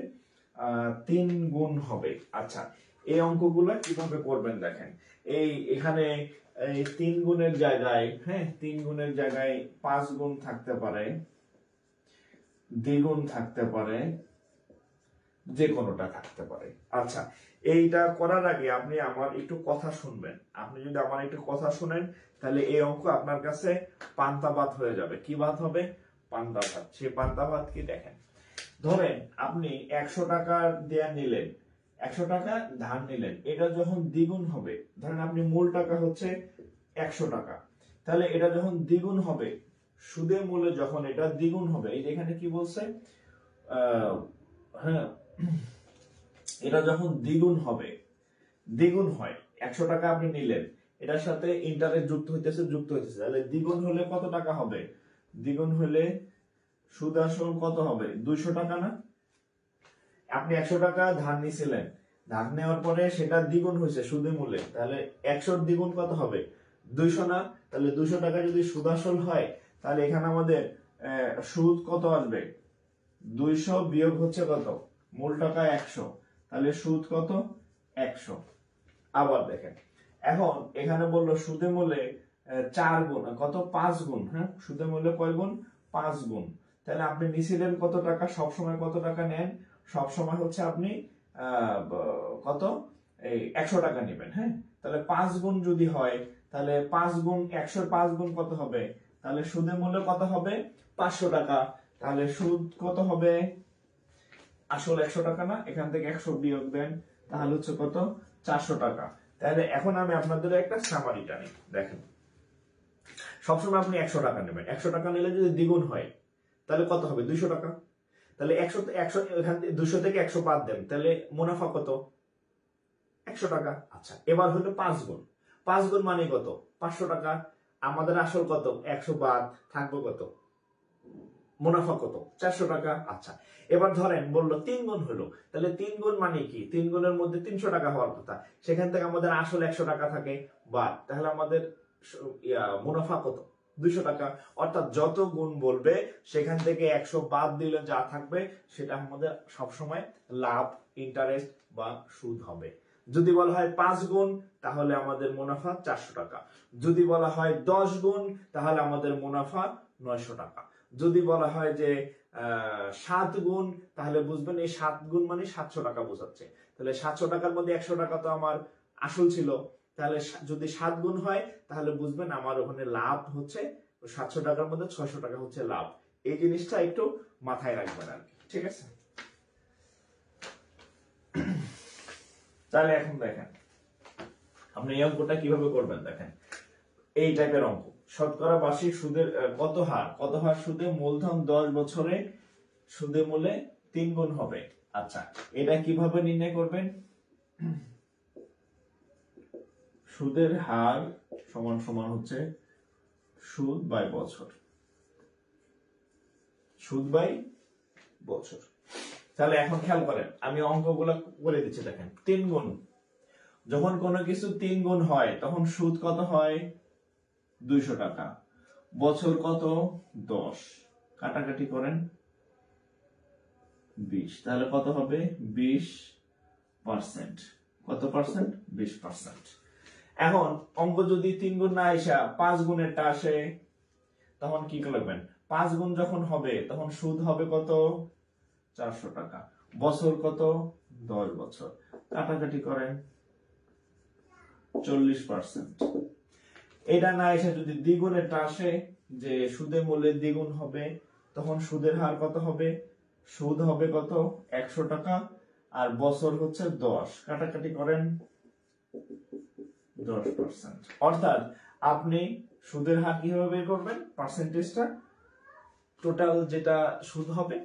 [SPEAKER 1] 3 গুণ হবে। আচ্ছা, এই অঙ্কগুলো কিভাবে করবেন দেখেন। এখানে এই 3 গুণের জায়গায়, হ্যাঁ 3 গুণের জায়গায় 5 গুণ থাকতে পারে, দ্বিগুণ থাকতে পারে, যে কোনোটা থাকতে পারে। আচ্ছা, এইটা করার আগে আপনি আমার একটু কথা শুনবেন। আপনি যদি আমার একটু কথা শুনেন তাহলে এই অঙ্ক আপনার কাছে পান্তা ভাত হয়ে যাবে। কি ভাত হবে? পান্তা ভাত। সেই পান্তা ভাত কি দেখেন, ধরেন আপনি 100 টাকা দেয়া নিলেন, 100 টাকা ধার নিলেন, এটা যখন দ্বিগুণ হবে, ধরেন আপনি মূল টাকা হচ্ছে 100 টাকা, তাহলে এটা যখন দ্বিগুণ হবে, সুদে মূলে যখন এটা দ্বিগুণ হবে, এই যে এখানে কি বলছে, হ্যাঁ এটা যখন দ্বিগুণ হবে, দ্বিগুণ হয়, 100 টাকা আপনি নিলেন, এটার সাথে ইন্টারেস্ট যুক্ত হইতেছে, তাহলে দ্বিগুণ হলে কত টাকা হবে? দ্বিগুণ হলে সুদ আসল কত হবে? 200 টাকা না? আপনি 100 টাকা ধার নিয়েছিলেন, ধার নেওয়ার পরে সেটা দ্বিগুণ হয়েছে সুদে মূলে, তাহলে 100 দ্বিগুণ কত হবে? 200 না? তাহলে 200 টাকা যদি সুদ আসল হয়, তাহলে এখানে আমাদের সুদ কত আসবে? 200 বিয়োগ হচ্ছে কত? মূল টাকা 100, তাহলে সুদ কত? 100। আবার দেখেন, এখন এখানে বললো সুদে মূলে 4 গুণ, কত? 5 গুণ। হ্যাঁ, সুদে মূলে কয় গুণ? 5 গুণ। তাহলে আপনি নিছিলেন কত টাকা? সবসময় কত টাকা নেন? সবসময় হচ্ছে আপনি কত? এই 100 টাকা নেবেন। হ্যাঁ, তাহলে 5 গুণ যদি হয়, তাহলে 5 গুণ 100, 5 গুণ কত হবে? তাহলে সুদে মূল্য কত হবে? 500 টাকা। তাহলে সুদ কত হবে? আসল 100 টাকা না? এখান থেকে 100 বিয়োগ দেন, তাহলে হচ্ছে কত? 400 টাকা। তাহলে এখন আমি আপনাদের একটা সামারি টানি, দেখেন সবসময় আপনি 100 টাকা নেবেন, 100 টাকা নিলে যদি দ্বিগুণ হয় তাহলে কত হবে? 200 টাকা। তাহলে 100 এখান থেকে 200 থেকে 100 বাদ দেন, তাহলে মুনাফা কত? 100 টাকা। আচ্ছা, এবার হলো 5 গুণ। 5 গুণ মানে কত? 500 টাকা। আমাদের আসল কত? 100 বাদ থাকবে কত? মুনাফা কত? 400 টাকা। আচ্ছা, এবার ধরেন বললো 3 গুণ হলো, তাহলে 3 গুণ মানে কি? 3 গুণের মধ্যে 300 টাকা হওয়ার কথা, সেখান থেকে আমাদের আসল 100 টাকা থাকে বাদ, তাহলে আমাদের মুনাফা কত? 200 টাকা। অর্থাৎ যত গুণ বলবে সেখান থেকে 100 বাদ দিলে যা থাকবে সেটা আমাদের সবসময় লাভ, ইন্টারেস্ট বা সুদ হবে। যদি বলা হয় 5 গুণ তাহলে আমাদের মুনাফা 400 টাকা। যদি বলা হয় 10 গুণ তাহলে আমাদের মুনাফা 900 টাকা। যদি বলা হয় যে 7 গুণ তাহলে বুঝবেন এই 7 গুণ মানে 700 টাকা বোঝাচ্ছে। তাহলে 700 টাকার মধ্যে 100 টাকা তো আমার আসল ছিল, তাহলে যদি 7 গুণ হয় তাহলে বুঝবেন আমার ওখানে লাভ হচ্ছে 700 টাকার মধ্যে 600 টাকা হচ্ছে লাভ। এই জিনিসটা একটু মাথায় রাখবেন আর কি, ঠিক আছে? তাহলে এখন দেখেন আপনি এই অঙ্কটা কিভাবে করবেন। দেখেন এই টাইপের অঙ্ক, শতকরা বার্ষিক সুদের কত হার সুদে মূলধন 10 বছরে সুদে মূলে 3 গুণ হবে। আচ্ছা, এটা কিভাবে নির্ণয় করবেন? সুদের হার সমান সমান হচ্ছে সুদ বাই বছর, সুদ বাই বছর। তাহলে এখন খেয়াল করেন, আমি অঙ্কগুলো করে দিচ্ছি। দেখেন 3 গুণ, যখন কোনো কিছু 3 গুণ হয় তখন সুদ কত হয়? 200 টাকা। বছর কত? 10। কাটাকাটি করেন 20, তাহলে কত হবে? 20%। কত পার্সেন্ট? 20%। এখন অঙ্ক যদি 3 গুণ না আসা 5 গুণেরটা আসে তখন কি করবেন? 5 গুণ যখন হবে তখন সুদ হবে কত? 400 টাকা। বছর কত? 10 বছর। কাটাকাটি করেন 40%। এটা না এসে যদি দ্বিগুণেরটা আসে যে সুদে মূল্যের দ্বিগুণ হবে তখন সুদের হার কত হবে? সুদ হবে কত? 100 টাকা আর বছর হচ্ছে 10। কাটাকাটি করেন 10%। অর্থাৎ আপনি সুদের হার কিভাবে বের করবেন? পার্সেন্টেজটা টোটাল যেটা সুদ হবে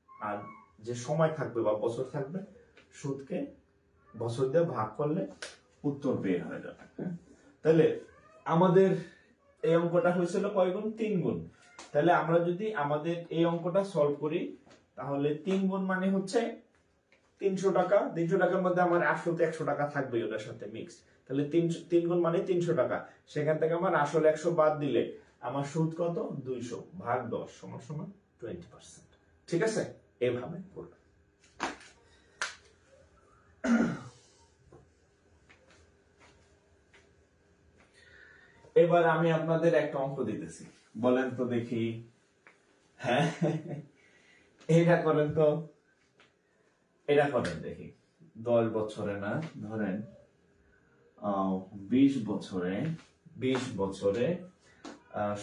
[SPEAKER 1] আর যে সময় থাকবে বা বছর থাকবে, সুদকে বছর দিয়ে ভাগ করলে উত্তর বের হয়ে যাবে। তাহলে আমাদের এই অঙ্কটা হয়েছিল কয় গুণ? 3 গুণ। তাহলে আমরা যদি আমাদের এই অঙ্কটা সলভ করি তাহলে 3 গুণ মানে হচ্ছে 300 টাকা। 300 টাকার মধ্যে আমার আসল 100 টাকা থাকবে ওটার সাথে মিক্স, তাহলে 3 গুণ মানে 300 টাকা। সেখান থেকে আমার আসল 100 বাদ দিলে আমার সুদ কত? 200 ভাগ 10 সমান সমান 20%। ঠিক আছে? এইভাবে করব। এবার আমি আপনাদের একটা অঙ্ক দিতেছি, বলেন তো দেখি। হ্যাঁ, এটা করেন তো, এটা করেন দেখি। 10 বছরে না, ধরেন 20 বছরে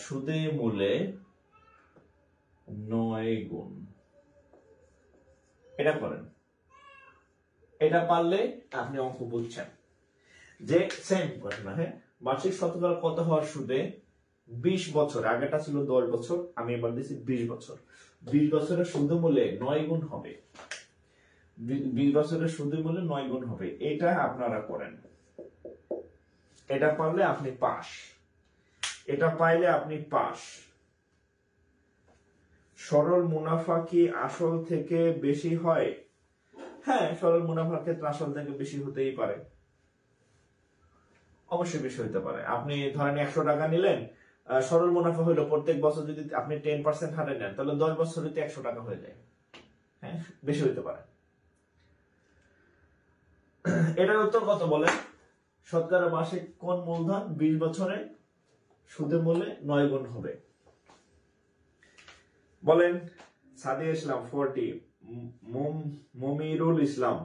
[SPEAKER 1] সুদে মূলে 9 গুণ। এটা করেন, এটা পারলে আপনি অঙ্ক বুঝছেন যে সেম ঘটনা। হ্যাঁ, বার্ষিক শতকরা কত হওয়ার সুদে 20 বছর, আগেটা ছিল 10 বছর, আমি এবার দিচ্ছি 20 বছর। 20 বছরের সুদে মূলে 9 গুণ হবে। 20 বছরের সুদে মূলে 9 গুণ হবে। এটা আপনারা করেন, এটা পারলে আপনি পাস, এটা পাইলে আপনি পাস। সরল মুনাফা কি আসল থেকে বেশি হয়? হ্যাঁ, সরল মুনাফার ক্ষেত্রে আসল থেকে বেশি হতেই পারে, অবশ্যই বেশি হতে পারে। আপনি ধরেন 100 টাকা নিলেন, সরল মুনাফা হলো প্রত্যেক বছর যদি আপনি 10% হারে নেন তাহলে 10 বছরে 100 টাকা হয়ে যায়। হ্যাঁ, বেশি হতে পারে। এটার উত্তর কত বলেন? শতকরা মাসিক কোন মূলধন 20 বছরে সুদে মূলে 9 গুণ হবে? বলেন। সাদিয়া ইসলাম 40, মমিরুল ইসলাম,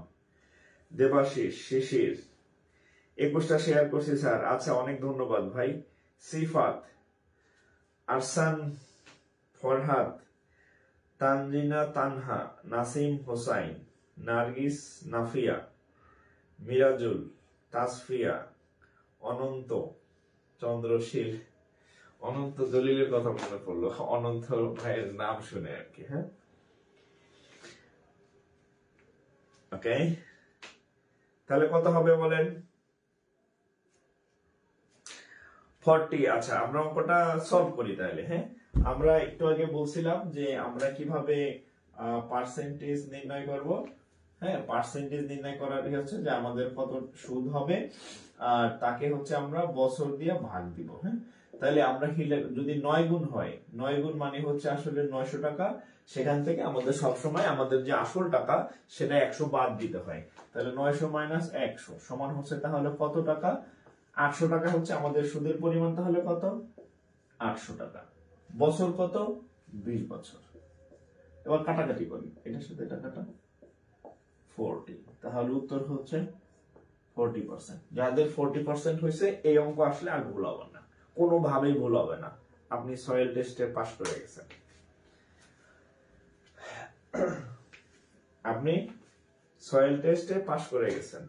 [SPEAKER 1] দেবাশিস, শিশির 21টা শেয়ার করছি স্যার। আচ্ছা, অনেক ধন্যবাদ ভাই। সিফাত, আরসান, ফরহাদ, তানজিনা তানহা, নাসিম হোসাইন, নার্গিস, নাফিয়া, মিরাজুল, তাসফিয়া, অনন্ত, চন্দ্রশীল। অনন্ত জলিলের কথা মনে পড়লো, অনন্ত ভাইয়ের নাম শুনে আর কি। হ্যাঁ, ওকে, তাহলে কত হবে বলেন? 40। আচ্ছা, আমরা অঙ্কটা সলভ করি তাহলে। হ্যাঁ, আমরা একটু আগে বলছিলাম যে আমরা কিভাবে পার্সেন্টেজ নির্ণয় করব। হ্যাঁ, পার্সেন্টেজ নির্ণয় করার হচ্ছে যে আমাদের কত সুদ হবে আর তাকে হচ্ছে আমরা বছর দিয়ে ভাগ দিব। হ্যাঁ, তাহলে আমরা যদি 9 গুণ হয়, 9 গুণ মানে হচ্ছে আসলে 900 টাকা, সেখান থেকে আমাদের সবসময় আমাদের যে আসল টাকা সেটা 100 বাদ দিতে হয়। তাহলে 900 মাইনাস 100 সমান হচ্ছে তাহলে কত টাকা? 800 টাকা হচ্ছে আমাদের সুদের পরিমাণ। তাহলে কত? 800 টাকা। বছর কত? 20 বছর। এবার কাটাকাটি করি, এটার সাথে টাকাটা 40, তাহলে উত্তর হচ্ছে 40%। যাদের 40% হয়েছে এই অঙ্ক আসলে আর ভুল হবে না, কোনোভাবেই ভুল হবে না। আপনি সয়েল টেস্টে পাস করে গেছেন। আপনি সয়েল টেস্টে পাস করে গেছেন,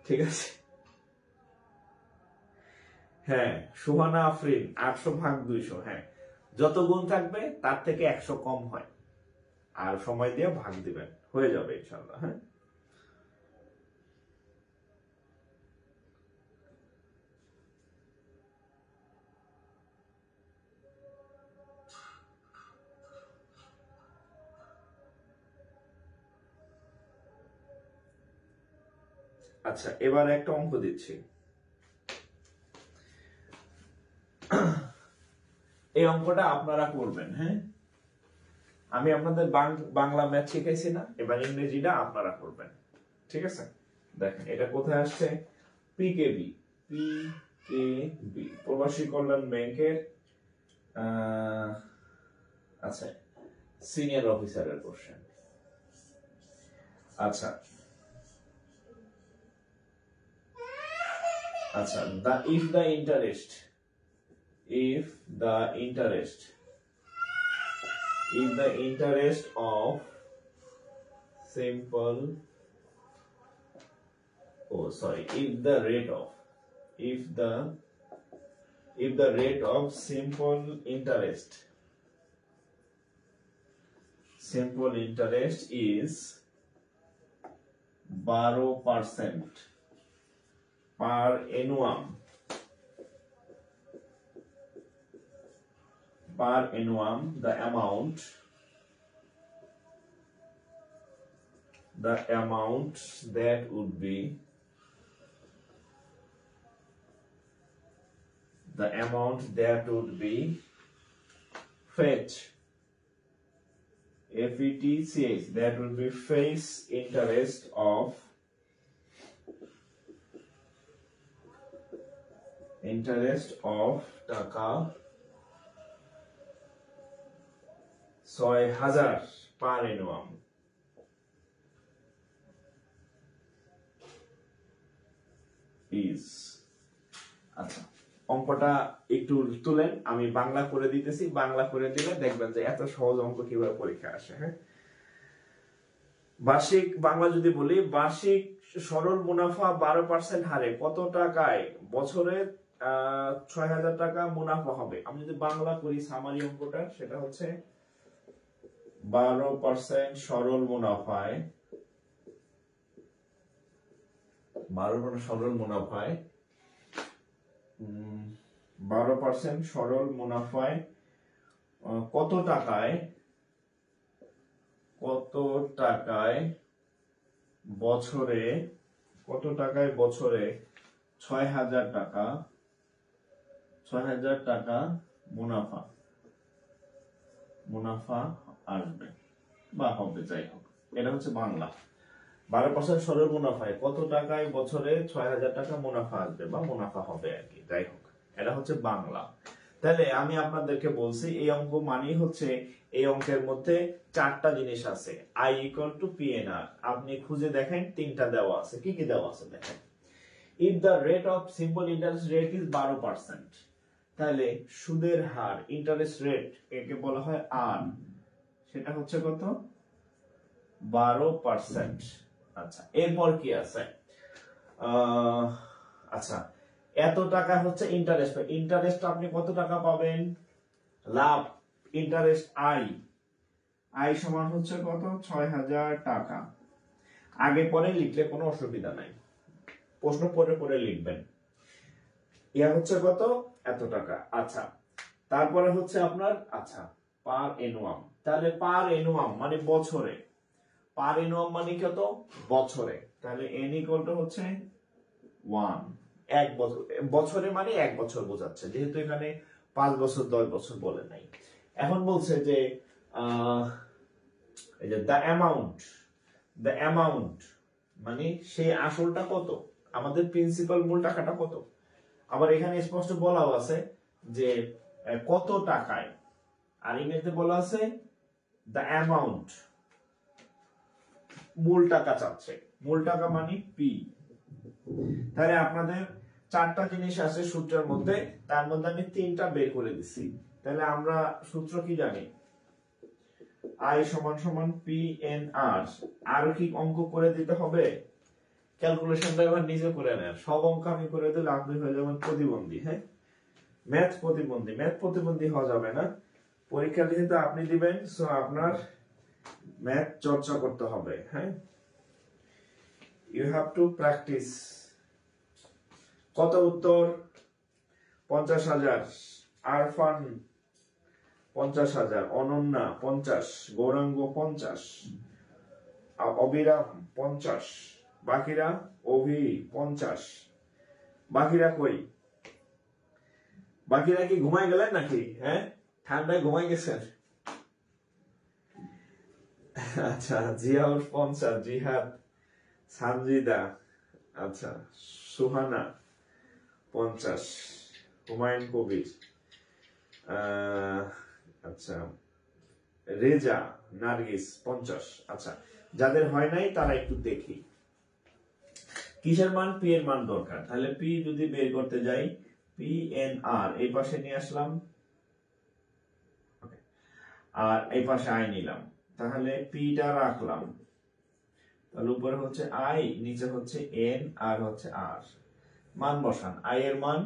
[SPEAKER 1] ঠিক আছে? হ্যাঁ, সুহানা আফরিন 800 ভাগ 200। হ্যাঁ, যত গুণ থাকবে তার থেকে 100 কম হয়, আর সময় দিয়ে ভাগ দিবেন, হয়ে যাবে ইনশাআল্লাহ। হ্যাঁ, আচ্ছা, এবার একটা অঙ্ক দিচ্ছি। এই অঙ্কটা আপনারা করবেন। হ্যাঁ, আমি আপনাদের বাংলা ম্যাথ শিখাইছি না, এবার ইংরেজিটা আপনারা করবেন, ঠিক আছে? দেখেন এটা কোথায় আসছে? পিকেবি, পিকেবি প্রবাসী কল্যাণ ব্যাংকের আচ্ছা সিনিয়র অফিসারের কোশ্চেন। আচ্ছা আচ্ছা, if the interest of simple if the rate of simple interest is 12% per annum, the amount that would be fetch FETCH, that will be face interest of টাকা 6000 পার annum is। আচ্ছা, অঙ্কটা একটু তুলেন, আমি বাংলা করে দিতেছি, বাংলা করে দিলে দেখবেন যে এত সহজ অঙ্ক কিভাবে পরীক্ষা আসে। হ্যাঁ, বার্ষিক বাংলা যদি বলি, বার্ষিক সরল মুনাফা 12% হারে কত টাকায় বছরে 6000 টাকা মুনাফা হবে। আমি যদি বাংলা করি সামারি অঙ্কটা, সেটা হচ্ছে 12% সরল মুনাফায় 12% সরল মুনাফায় কত টাকায় বছরে 6000 টাকা মুনাফা আসবে বা হবে, যাই হোক। এটা হচ্ছে বাংলা। 12% সরল মুনাফায় কত টাকায় বছরে 6000 টাকা মুনাফা আসবে বা মুনাফা হবে আর কি, যাই হোক। এটা হচ্ছে বাংলা। তাহলে আমি আপনাদেরকে বলছি এই অঙ্ক মানেই হচ্ছে এই অঙ্কের মধ্যে 4টা জিনিস আছে। I equal to PNR, আপনি খুঁজে দেখেন 3টা দেওয়া আছে। কি কি দেওয়া আছে দেখেন। If the rate of simple interest rate is 12%, তাহলে সুদের হার ইন্টারেস্ট রেট একে বলা হয় আর, সেটা হচ্ছে কত? 12%। আচ্ছা, এরপর কি আছে? আচ্ছা, এত টাকা হচ্ছে ইন্টারেস্ট। ইন্টারেস্ট আপনি কত টাকা পাবেন? লাভ, ইন্টারেস্ট আই সমান হচ্ছে কত? 6000 টাকা। আগে পরে লিখলে কোনো অসুবিধা নাই, প্রশ্ন পরে পরে লিখবেন। ইয়া হচ্ছে কত, এত টাকা। আচ্ছা, তারপরে হচ্ছে আপনার আচ্ছা পার এনুয়াম, তাহলে পার এনুয়াম মানে বছরে, পার এনুয়াম মানে কত, বছরে। তাহলে এন ইকুয়াল টু হচ্ছে 1, এক বছর, বছরে মানে এক বছর বোঝাচ্ছে, যেহেতু এখানে 5 বছর 10 বছর বলে নাই। এখন বলছে যে এই যে দ্য অ্যামাউন্ট মানে সেই আসলটা কত, আমাদের প্রিন্সিপাল মূল টাকাটা কত। আবার এখানে স্পষ্ট বলাও আছে যে কত টাকায়, আর ইংরেজিতে বলা আছে দ্য অ্যামাউন্ট, মূল টাকা চাচ্ছে, মূল টাকা মানে পি। তাহলে আপনাদের 4টা জিনিস আছে সূত্রের মধ্যে, তার মধ্যে আমি 3টা বের করে দিচ্ছি। তাহলে আমরা সূত্র কি জানি, আই সমান সমান পি এন আর। আরো কি অঙ্ক করে দিতে হবে, ক্যালকুলেশনটা এবার নিজে করে নেন, সব অঙ্ক আমি করে দিলে আপনি হয়ে যাবেন প্রতিবন্ধী। হ্যাঁ, ম্যাথ প্রতিবন্ধী হওয়া যাবে না, পরীক্ষা যেহেতু আপনি দিবেন, সো আপনার ম্যাথ চর্চা করতে হবে। হ্যাঁ, ইউ হ্যাভ টু প্র্যাকটিস। কত উত্তর, 50,000। আরফান 50,000, অনন্যা 50, গৌরাঙ্গ 50, অবিরাম 50, বাকিরা অভি 50। বাকিরা কই, বাকিরা কি ঘুমাই গেলেন নাকি? হ্যাঁ, ঠান্ডায় ঘুমাই গেছেন? আচ্ছা, জিয়াউর 50, জিহাদ, সানজিদা, আচ্ছা সুহানা 50, হুমায়ুন কবির, আচ্ছা রেজা নার্গিস 50। আচ্ছা, যাদের হয় নাই তারা একটু দেখি কিসের মান, পি এর মান দরকার। তাহলে পি যদি বের করতে যাই, পি এন আর এই পাশে নিয়ে আসলাম, আর এই পাশে আই নিলাম, তাহলে পিটা রাখলাম, তাহলে উপরে হচ্ছে আই, নিচে হচ্ছে এন, আর হচ্ছে আর। মান বসান, আই এর মান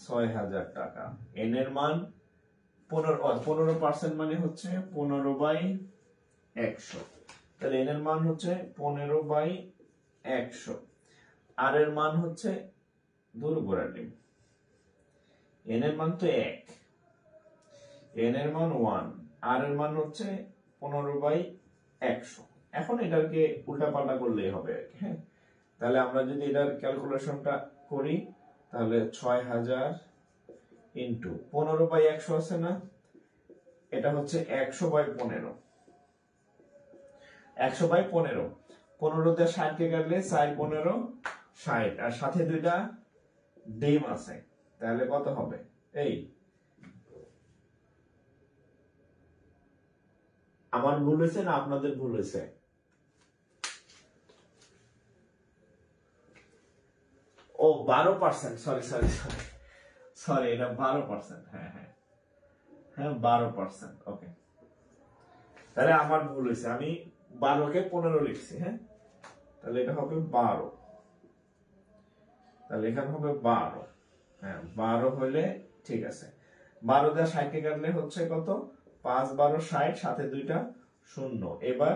[SPEAKER 1] 6,000 টাকা, এন এর মান 15% মানে হচ্ছে 15/100। তাহলে এন এর মান হচ্ছে 15/100, আর এর মান হচ্ছে দুর্গরাটিম, এন এর মান তো 1, এন এর মান 1, আর এর মান হচ্ছে 15/100। এখন এটাকে উল্টাপাল্টা করলেই হবে আর কি। হ্যাঁ, তাহলে আমরা যদি এটার ক্যালকুলেশনটা করি, তাহলে 6,000 ইন্টু 15/100 আছে না, এটা হচ্ছে 100/15, 100/15, 15 দিয়ে 60 কে কাটলে 4 15 60, আর সাথে দুইটা ডিম আছে, তাহলে কত হবে, এই আমার ভুল হয়েছে না আপনাদের ভুল হয়েছে? ও 12%, সরি এটা 12%। হ্যাঁ হ্যাঁ হ্যাঁ 12%, ওকে। তাহলে আমার ভুল হয়েছে, আমি 12 কে 15 লিখছি। হ্যাঁ, তাহলে এটা হবে 12, তাহলে এখানে হবে 12। হ্যাঁ, 12 হইলে ঠিক আছে। 12 দিয়ে 60 কে কাটলে হচ্ছে কত, 5 12 60, সাথে দুইটা শূন্য। এবার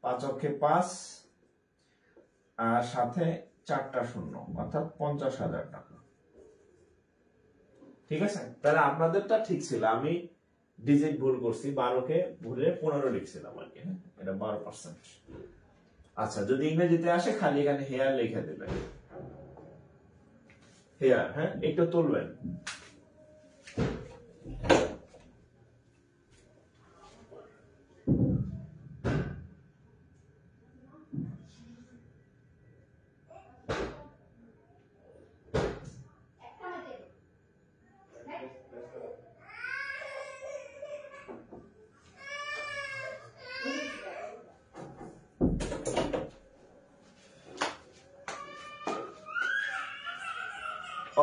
[SPEAKER 1] 5 অক্ষে 5, আর সাথে 4টা শূন্য, অর্থাৎ 50,000 টাকা। ঠিক আছে, তাহলে আপনাদেরটা ঠিক ছিল, আমি ডিজিট ভুল করছি, 12 কে ভুলে 15 লিখছিলাম আর কি। হ্যাঁ, এটা 12%। আচ্ছা, যদি ইংরেজিতে আসে খালি এখানে হেয়ার লিখে দেবেন, হেয়ার। হ্যাঁ, একটু তুলবেন।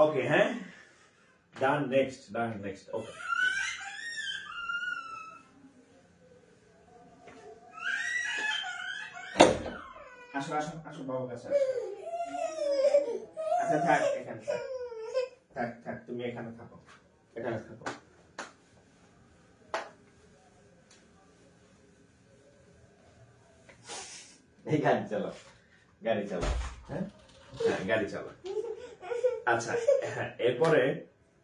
[SPEAKER 1] ওকে, হ্যাঁ, ডান, নেক্সট, ওকে। আসো আসো আসো, বাবার কাছে আসো। আচ্ছা থাক, এখানে থাক, তুমি এখানে থাকো, এখানে থাকো। এই গাড়ি চালাও, গাড়ি চালাও। হ্যাঁ হ্যাঁ গাড়ি চালাও। আচ্ছা হ্যাঁ এরপরে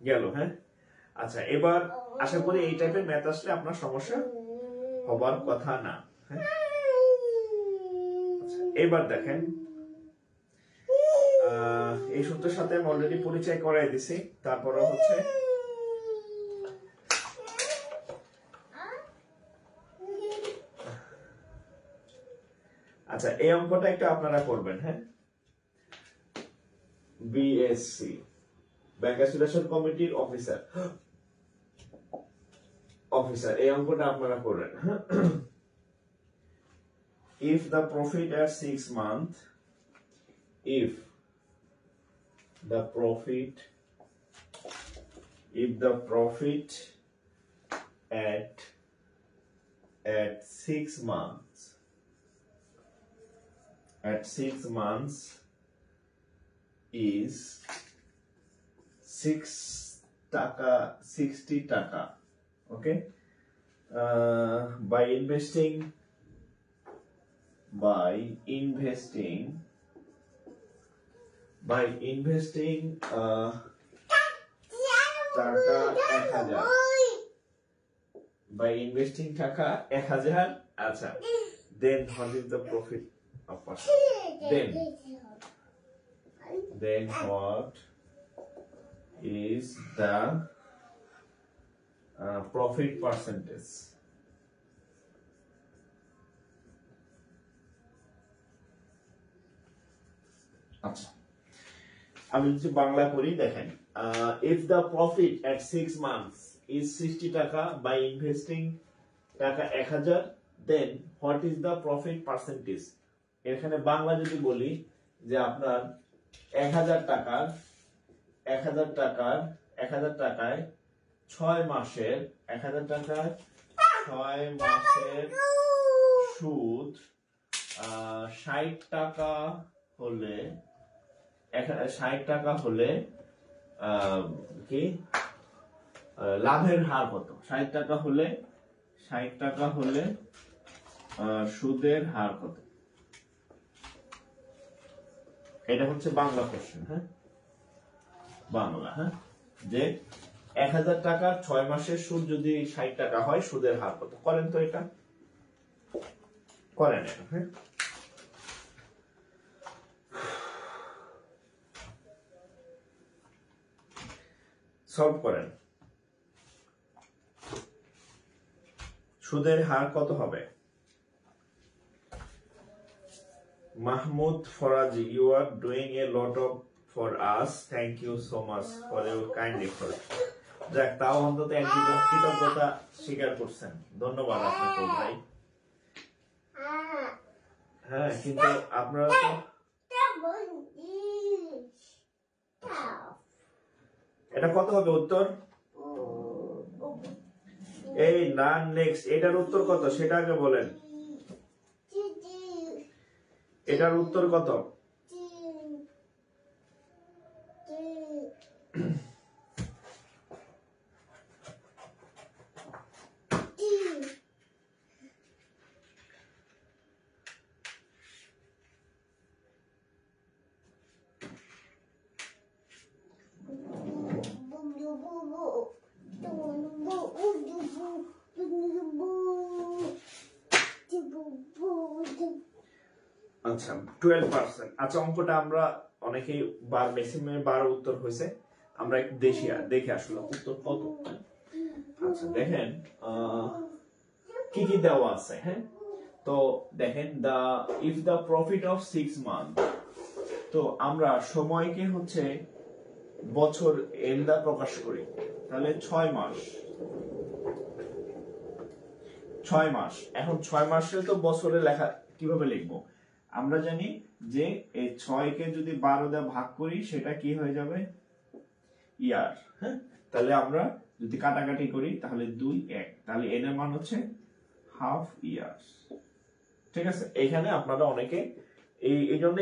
[SPEAKER 1] গেল। হ্যাঁ আচ্ছা এবার আশা করি এই টাইপের ম্যাথ আসলে আপনার সমস্যা হবার কথা না। হ্যাঁ আচ্ছা, এবার দেখেন এই সূত্রের সাথে আমি অলরেডি পরিচয় করাই দিছি, তারপরে হচ্ছে আচ্ছা এই অঙ্কটা একটু আপনারা করবেন। হ্যাঁ বিএসসি ব্যাংক অ্যাসোসিয়েশন কমিটির অফিসার এই অঙ্কটা আপনারা করবেন। if the profit at 6 months, if the profit at 6 months is 60 টাকা, okay, by investing টাকা 1000, by investing টাকা 1000, আচ্ছা then what is the profit of person? Then what is the profit percentage? আচ্ছা আমি যদি বাংলা করি দেখেন, if the profit at 6 months is 60 টাকা by investing টাকা 1000, then what is the profit percentage? এখানে বাংলা যদি বলি যে আপনার 1000 টাকায় 6 মাসের 1000 টাকায় 6 মাসের সুদ 60 টাকা হলে 60 টাকা হলে কি লাভের হার কত? 60 টাকা হলে সুদের হার কত? এটা হচ্ছে বাংলা কোশ্চেন। হ্যাঁ বাংলা, হ্যাঁ যে 1000 টাকার 6 মাসের সুদ যদি 60 টাকা হয় সুদের হার কত? করেন তো, এটা করেন। হ্যাঁ সলভ করেন। সুদের হার কত হবে? Mahmoud Faraji, you are doing a lot for us. Thank you so much for your kind effort. যাক তাও অন্তত একজন কৃতজ্ঞতা স্বীকার করছেন, ধন্যবাদ আপনাকে ভাই। হ্যাঁ কিন্তু আপনারা তো এটা কত হবে উত্তর? এই না নেক্সট, এটার উত্তর কত সেটা আগে বলেন। এটার উত্তর কত? আচ্ছা 12%। আচ্ছা অঙ্কটা আমরা অনেকেই ম্যাক্সিমাম 12 উত্তর হয়েছে, আমরা একটু দেখে আসলে উত্তর কত। আচ্ছা দেখেন কি কি দেওয়া আছে। হ্যাঁ তো দেখেন if the profit of 6 month, তো আমরা সময়কে হচ্ছে বছর এর দ্বারা প্রকাশ করি, তাহলে 6 মাস। এখন 6 মাসে তো বছরে লেখা কিভাবে লিখবো? আমরা জানি যে এই 6 কে যদি 12 দিয়ে ভাগ করি সেটা কি হয়ে যাবে? ইয়ার। হ্যাঁ তাহলে আমরা যদি কাটাকাটি করি তাহলে 2 1, তাহলে এর মান হচ্ছে হাফ ইয়ার। ঠিক আছে, এখানে আপনারা অনেকে এই জন্য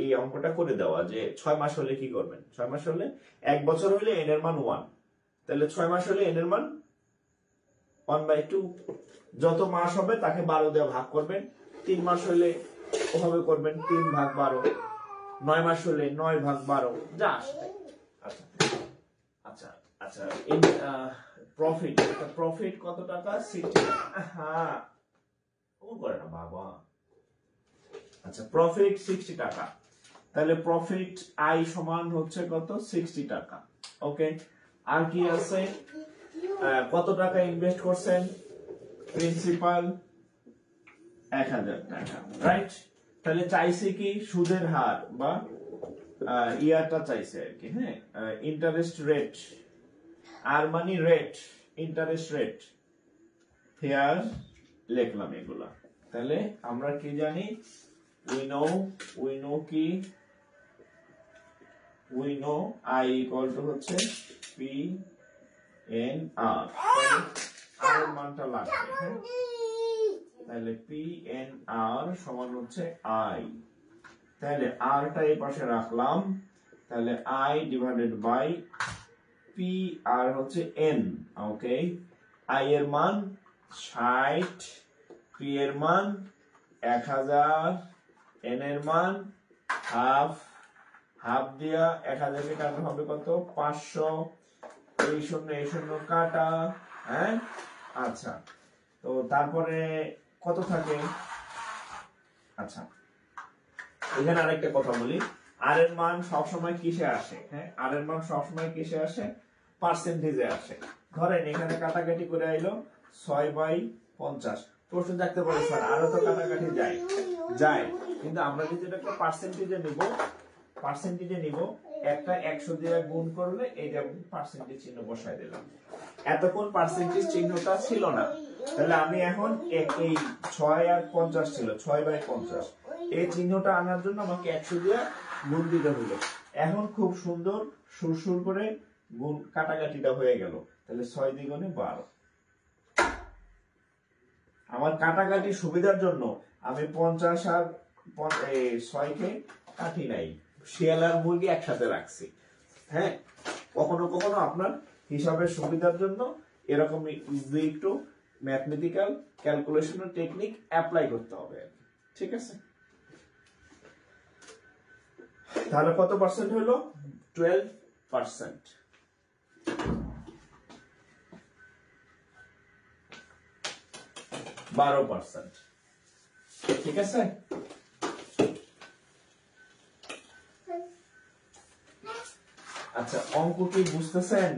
[SPEAKER 1] এই অঙ্কটা করে দেওয়া যে 6 মাস হলে কি করবেন। 6 মাস হলে 1 বছর হলে n এর মান 1, তাহলে 6 মাস হলে n এর মান 1/2। যত মাস হবে তাকে 12 দিয়ে ভাগ করবেন। 3 মাস হলে ওভাবে করবেন 3/12, 9 মাস হলে 9/12 যা আসবে। আচ্ছা আচ্ছা আচ্ছা, প্রফিট, প্রফিট কত টাকা? 60 টাকা। হ্যাঁ ও করে না বাবা। আচ্ছা প্রফিট 60 টাকা, তাহলে প্রফিট আই সমান হচ্ছে কত? 60 টাকা। ওকে, আর কি আছে? কত টাকা ইনভেস্ট করছেন? প্রিন্সিপাল 1000 টাকা, রাইট? তাহলে চাইছে কি সুদের হার বা ইয়াটা চাইছে আর কি, হ্যাঁ, ইন্টারেস্ট রেট, আর মানি রেট, ইন্টারেস্ট রেট হেয়ার লিখলাম এগুলা। তাহলে আমরা কি জানি? উই নো কি? We know I equal to হচ্ছে পি এন আর, আর এর মানটা লাগবে, হ্যাঁ? তাহলে পি এন আর সমান হচ্ছে আই, তাহলে আরটা এই পাশে রাখলাম, তাহলে I divided by P R হচ্ছে এন। ওকে, আই এর মান 60, পি এর মান 1000, এন এর মান হাফ, হাফ দিয়া 1000 কে কাটা হবে কত? 500, এই শূন্য কাটা, হ্যাঁ? আচ্ছা, তো তারপরে কত থাকে? আচ্ছা এখানে আরেকটা কথা বলি, আর এর মান সবসময় কিসে আসে? হ্যাঁ, আর এর মান সবসময় কিসে আসে? পার্সেন্টেজে আসে। ধরেন এখানে কাটাকাটি করে আইলো 6/50। প্রশ্ন থাকতে পারে স্যার আরো তো কাটাকাটি যায়, কিন্তু আমরা যদি এটাকে পার্সেন্টেজে নিব, একটা 100 দিয়ে গুণ করলে এইটা পার্সেন্টেজ চিহ্ন বসায় দিলাম। এতক্ষণ পার্সেন্টেজ চিহ্নটা ছিল না, তাহলে আমি এখন এই 6 আর 50 ছিল, 6/50, এই চিহ্নটা আনার জন্য আমাকে 100 দিয়ে গুণ দিতে হলো। এখন খুব সুন্দর সুরসুর করে গুণ কাটাকাটিটা হয়ে গেল, তাহলে 6 দ্বিগুণে 12। আমার কাটাকাটি সুবিধার জন্য আমি 50 আর 6 কে কাটি নাই, শিয়াল আর মুরগি একসাথে রাখছি। হ্যাঁ, কখনো কখনো আপনার হিসাবের সুবিধার জন্য এরকম একটু ম্যাথমেটিক্যাল ক্যালকুলেশনের টেকনিক অ্যাপ্লাই করতে হবে, ঠিক আছে? তাহলে কত পার্সেন্ট হলো? 12%। ঠিক আছে? আচ্ছা, অঙ্ক কি বুঝতেছেন?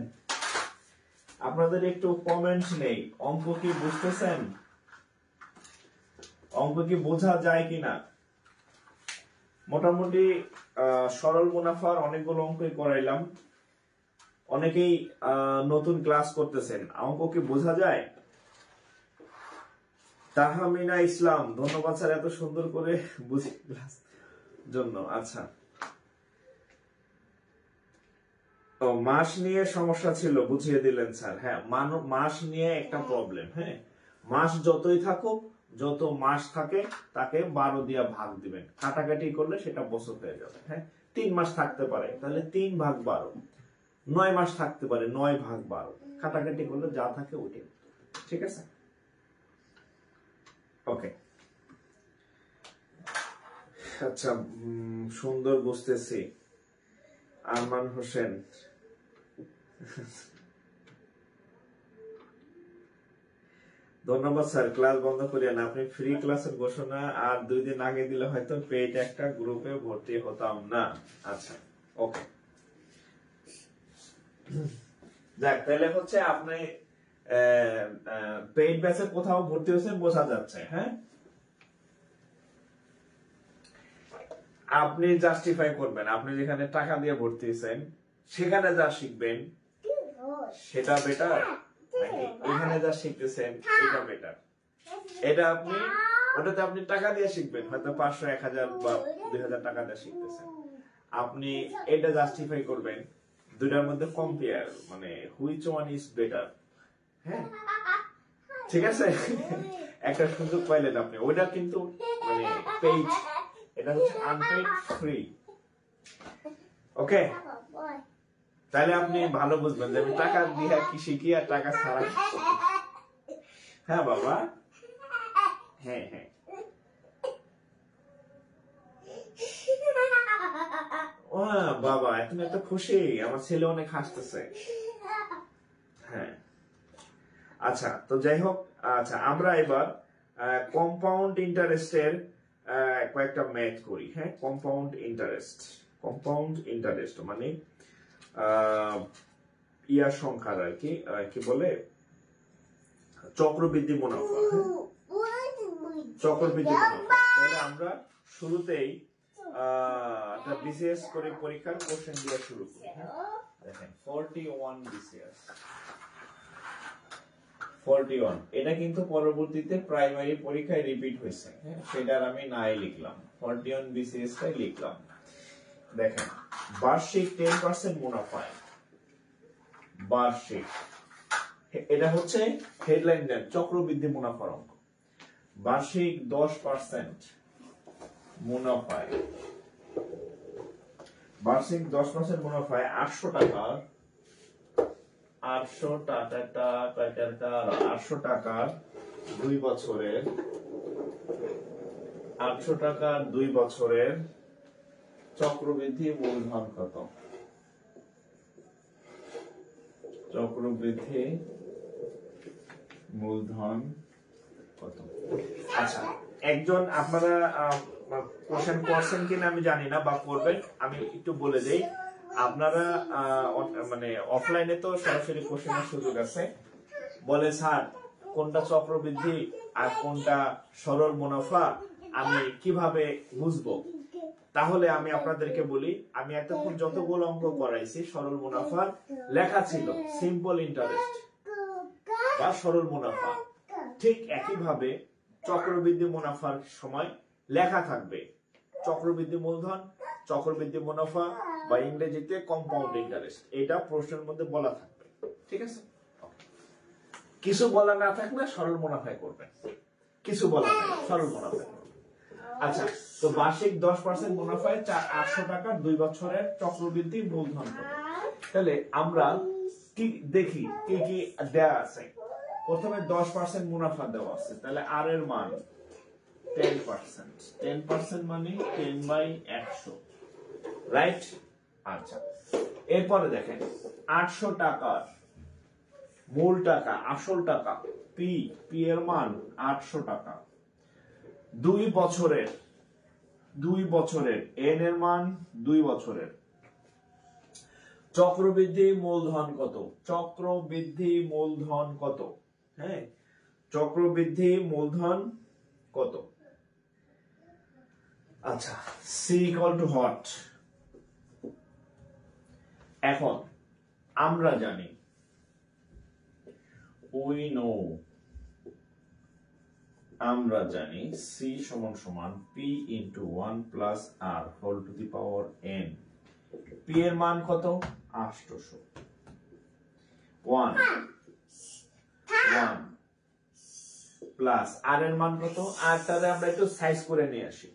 [SPEAKER 1] আপনাদের একটু কমেন্ট নেই, অঙ্ক কি বুঝতেছেন? অঙ্ক কি বোঝা যায় কিনা? মোটামুটি সরল মুনাফার অনেকগুলো অঙ্কই করাইলাম, অনেকেই নতুন ক্লাস করতেছেন, অঙ্ক কি বোঝা যায়? তাহমিনা ইসলাম, ধন্যবাদ স্যার এত সুন্দর করে বুঝি ক্লাস জন্য। আচ্ছা, তো মাস নিয়ে সমস্যা ছিল, বুঝিয়ে দিলেন স্যার। হ্যাঁ, মাস নিয়ে একটা প্রবলেম। হ্যাঁ, মাস যতই থাকুক, যত মাস থাকে তাকে 12 দিয়ে ভাগ দিবেন, কাটাকাটি করলে সেটা বছর হয়ে যাবে। হ্যাঁ, 3 মাস থাকতে পারে, তাহলে 3/12। 9 মাস থাকতে পারে, 9/12, কাটাকাটি করলে যা থাকে ওইটাই। ঠিক আছে? ওকে, আচ্ছা, সুন্দর বুঝতেছি। আরমান হোসেন, ধন্যবাদ স্যার, ক্লাস বন্ধ করিয়েন। আপনি ফ্রি ক্লাসের ঘোষণা আর 2 দিন আগে দিলে হয়তো পেইড একটা গ্রুপে ভর্তি হতাম না। আচ্ছা, ওকে, যাক, তাহলে হচ্ছে আপনি পেইড ব্যাচে কোথাও ভর্তি হয়েছেন বোঝা যাচ্ছে। হ্যাঁ, আপনি জাস্টিফাই করবেন, আপনি যেখানে টাকা দিয়ে ভর্তি হয়েছেন সেখানে যা শিখবেন সেটা বেটার, নাকি এখানে যা শিখতেছেন এটা বেটার? এটা আপনি, ওটাতে আপনি টাকা দিয়ে শিখবেন, হয়তো 500, 1000 বা 2000 টাকা দিয়ে শিখতেছেন। আপনি এটা জাস্টিফাই করবেন, দুটার মধ্যে কম্পেয়ার, মানে হুইচ ওয়ান ইজ বেটার। হ্যাঁ, ঠিক আছে? একটা সুযোগ পাইলেন আপনি, ওইটা কিন্তু মানে পেইড, এটা হচ্ছে আনপেইড ফ্রি। ওকে, তাহলে আপনি ভালো বুঝবেন যে আমি টাকা দিয়ে কি শিখি আর টাকা ছাড়া। হ্যাঁ বাবা, হ্যাঁ হ্যাঁ, বাবা তুমি এত খুশি, আমার ছেলে অনেক হাসতেছে। হ্যাঁ আচ্ছা, তো যাই হোক, আচ্ছা আমরা এবার কম্পাউন্ড ইন্টারেস্টের কয়েকটা ম্যাথ করি। হ্যাঁ, কম্পাউন্ড ইন্টারেস্ট মানে ইয়ার সংখ্যার আর কি, কি বলে, চক্রবৃদ্ধি মুনাফা। চক্রবৃদ্ধি মুনাফা। তাহলে আমরা শুরুতেই একটা বিসিএস করে পরীক্ষার কোশ্চেন দিয়ে শুরু করি। দেখেন 41 বিসিএস 41, এটা কিন্তু পরবর্তীতে প্রাইমারি পরীক্ষায় রিপিট হয়েছে। হ্যাঁ, সেটার আমি নাই লিখলাম, 41 বিসিএস টাই লিখলাম। দেখেন বার্ষিক 10% মুনাফায়, বার্ষিক, এটা হচ্ছে হেডলাইন দেন চক্রবৃদ্ধি মুনাফার অঙ্ক। বার্ষিক 10% মুনাফায়, বার্ষিক 10% মুনাফায় 800 টাকার 2 বছরের 800 টাকার 2 বছরের চক্রবৃদ্ধি মূলধন কত? চক্রবৃদ্ধি মূলধন কত? আচ্ছা, একজন আপনারা কোশ্চেন করছেন কিনা আমি জানি না, বা করবেন, আমি একটু বলে দেই। আপনারা মানে অফলাইনে তো সরাসরি কোশ্চেনের সুযোগ আছে। বলে স্যার কোনটা চক্রবৃদ্ধি আর কোনটা সরল মুনাফা আমি কিভাবে বুঝবো? তাহলে আমি আপনাদেরকে বলি, আমি এতক্ষণ যতগুলো অঙ্ক করাইছি সরল মুনাফার লেখা ছিল সিম্পল ইন্টারেস্ট বা সরল মুনাফা, ঠিক একইভাবে চক্রবৃদ্ধি মুনাফার সময় লেখা থাকবে চক্রবৃদ্ধি মূলধন, চক্রবৃদ্ধি মুনাফা বা ইংরেজিতে কম্পাউন্ড ইন্টারেস্ট। এটা প্রশ্নের মধ্যে বলা থাকবে, ঠিক আছে? কিছু বলা না থাকলে সরল মুনাফায় করবেন, কিছু বলা থাকলে সরল মুনাফায় করবেন। আচ্ছা, তো বার্ষিক 10% মুনাফায় 800 টাকার 2 বছরের চক্রবৃদ্ধি মূলধন কত? তাহলে আমরা কি দেখি কি কি দেয়া আছে। প্রথমে 10% মুনাফা দেওয়া আছে, তাহলে আর এর মান 10%। 10% মানে 10/100, রাইট? আচ্ছা, এরপরে দেখেন 800 টাকার মূল টাকা, আসল টাকা, পি এর মান 800 টাকা, 2 বছরের এন এর মান 2 বছরের। চক্রবৃদ্ধি মূলধন কত? চক্রবৃদ্ধি মূলধন কত? হ্যাঁ, চক্রবৃদ্ধি মূলধন কত? আচ্ছা, সি ইকুয়াল টু হোয়াট? এখন আমরা জানি, উই নো, আমরা জানি সি সমান সমান P into 1 plus R whole to the power N. P এর মান কত? 800। 1 প্লাস আর এর মান কত? আরটারে আমরা একটু সাইজ করে নিয়ে আসি।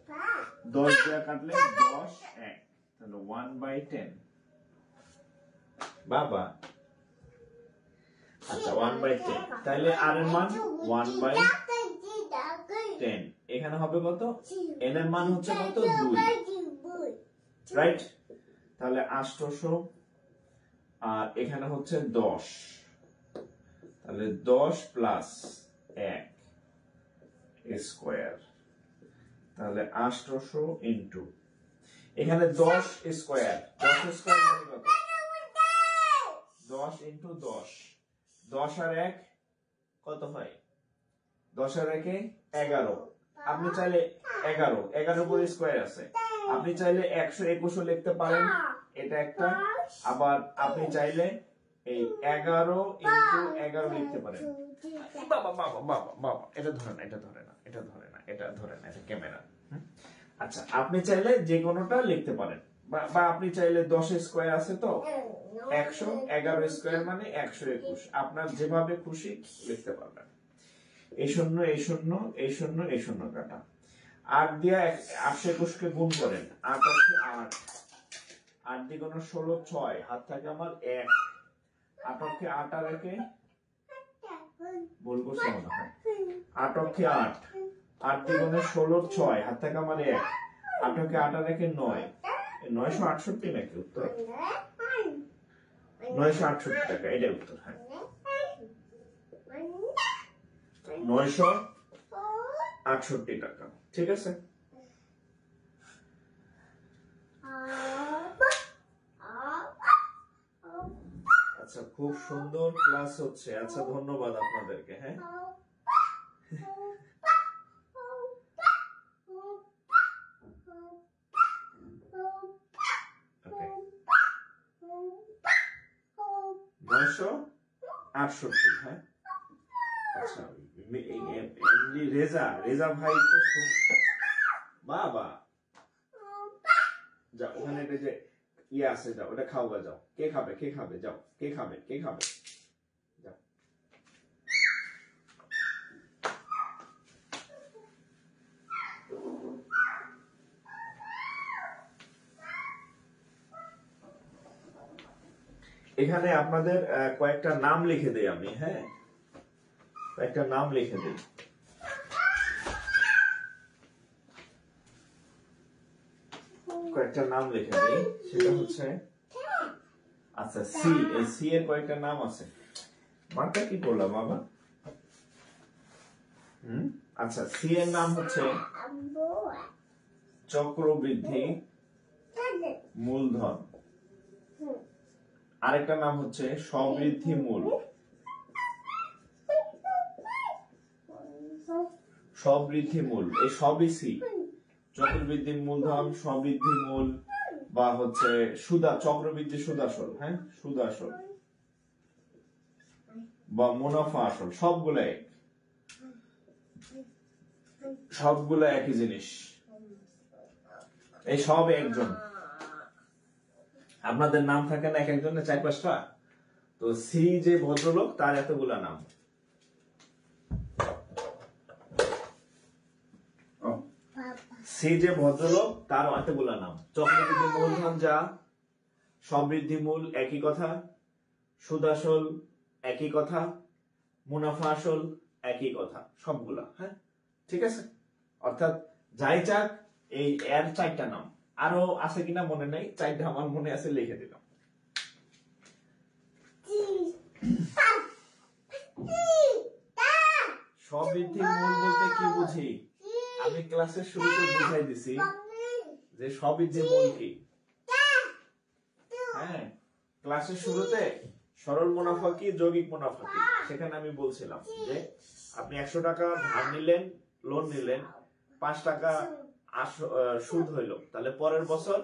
[SPEAKER 1] 10 দিয়ে কাটলে 10 1, তাহলে 1/10 বাবা। আচ্ছা, 1/10, তাহলে আর এর মান 1/10। এখানে হবে কত? এন এর মান হচ্ছে কত? 2, রাইট? তাহলে 800 আর এখানে হচ্ছে 10, তাহলে 10 প্লাস 1 স্কয়ার, তাহলে 800 ইন্টু এখানে 10 স্কয়ার, 10 স্কয়ার মানে কত? 10 ইন্টু 10, 10 আর 1 কত হয়? 10 আর 1 11। আপনি চাইলে 11 পরে স্কয়ার আছে, আপনি চাইলে 121 লিখতে পারেন, এটা একটা। আবার আপনি চাইলে এই 11 ইন্টু 11 লিখতে পারেন। বাবা, এটা ধরে না, এটা ক্যামেরা। আচ্ছা, আপনি চাইলে যে কোনোটা লিখতে পারেন, বা আপনি চাইলে 10 স্কয়ার আছে তো 100, 11 স্কয়ার মানে 121, আপনার যেভাবে খুশি লিখতে পারবেন। এই শূন্য কাটা, 8 দিয়ে 821 কে গুণ করেন, 8 আছে 8, 8 দ্বিগুণ 16, 6, হাত থাকে আমার 1, 8 অক্ষে 8 আর 1 বলবো 6 না, 8 অক্ষে 8, 8 দ্বিগুণ 16, 6, হাত থাকে আমার 1, 8 অক্ষে 8 আর 1 9, 968 নাকি উত্তর? 968 টাকা, এটাই উত্তর। হ্যাঁ, 968 টাকা। ঠিক আছে, আচ্ছা, খুব সুন্দর ক্লাস হচ্ছে। আচ্ছা, ধন্যবাদ আপনাদেরকে। হ্যাঁ, ওকে, 968। হ্যাঁ, আচ্ছা, রেজা ভাই তো বাবা, যা ওখানে একটা যে ইয়ে আছে, যাও ওটা খাও, যাও। কে খাবে, কে খাবে, যাও, কে খাবে, কে খাবে, যাও। এখানে আপনাদের কয়েকটা নাম লিখে দেই আমি। হ্যাঁ, কয়েকটা নাম লিখে দিই। কয়েকটা নাম লিখে দিই, সেটা হচ্ছে, আচ্ছা, সি, এই সি এর কয়েকটা নাম আছে। মার্কা কি করলাম বাবা? আচ্ছা, সি এর নাম হচ্ছে চক্রবৃদ্ধি মূলধন। আরেকটা নাম হচ্ছে সমৃদ্ধি মূল। সমৃদ্ধি মূল, এই সবই সি। চক্রবৃদ্ধি মূলধন, সমৃদ্ধি মূল, বা হচ্ছে চক্রবৃদ্ধি সুদাসল। হ্যাঁ, সুদাসল বা মুনাফা আসল, সবগুলো একই জিনিস। এই সব একজন। আপনাদের নাম থাকে না এক একজনের 4-5টা, তো সি যে ভদ্রলোক তার এতগুলা নাম। সি যে ভদ্রলোক তার এতগুলা নাম। চক্রবৃদ্ধি মূলধন যা, সমৃদ্ধি মূল একই কথা, সুদাসল একই কথা, মুনাফা আসল একই কথা, সবগুলা। হ্যাঁ, ঠিক আছে, অর্থাৎ যাই চাক এই এর 4টা নাম। আরো আছে কিনা মনে নাই, 4টা আমার মনে আছে, লিখে দিলাম। সমৃদ্ধি মূল বলতে কি বুঝি আমি ক্লাসের শুরুতে বুঝাই দিছি যে সমৃদ্ধি মূল কি। হ্যাঁ, ক্লাসের শুরুতে সরল মুনাফা কি, যৌগিক মুনাফা কি, সেখানে আমি বলছিলাম যে আপনি 100 টাকা ধার নিলেন, লোন নিলেন, 5 টাকা সুদ হইলো, তাহলে পরের বছর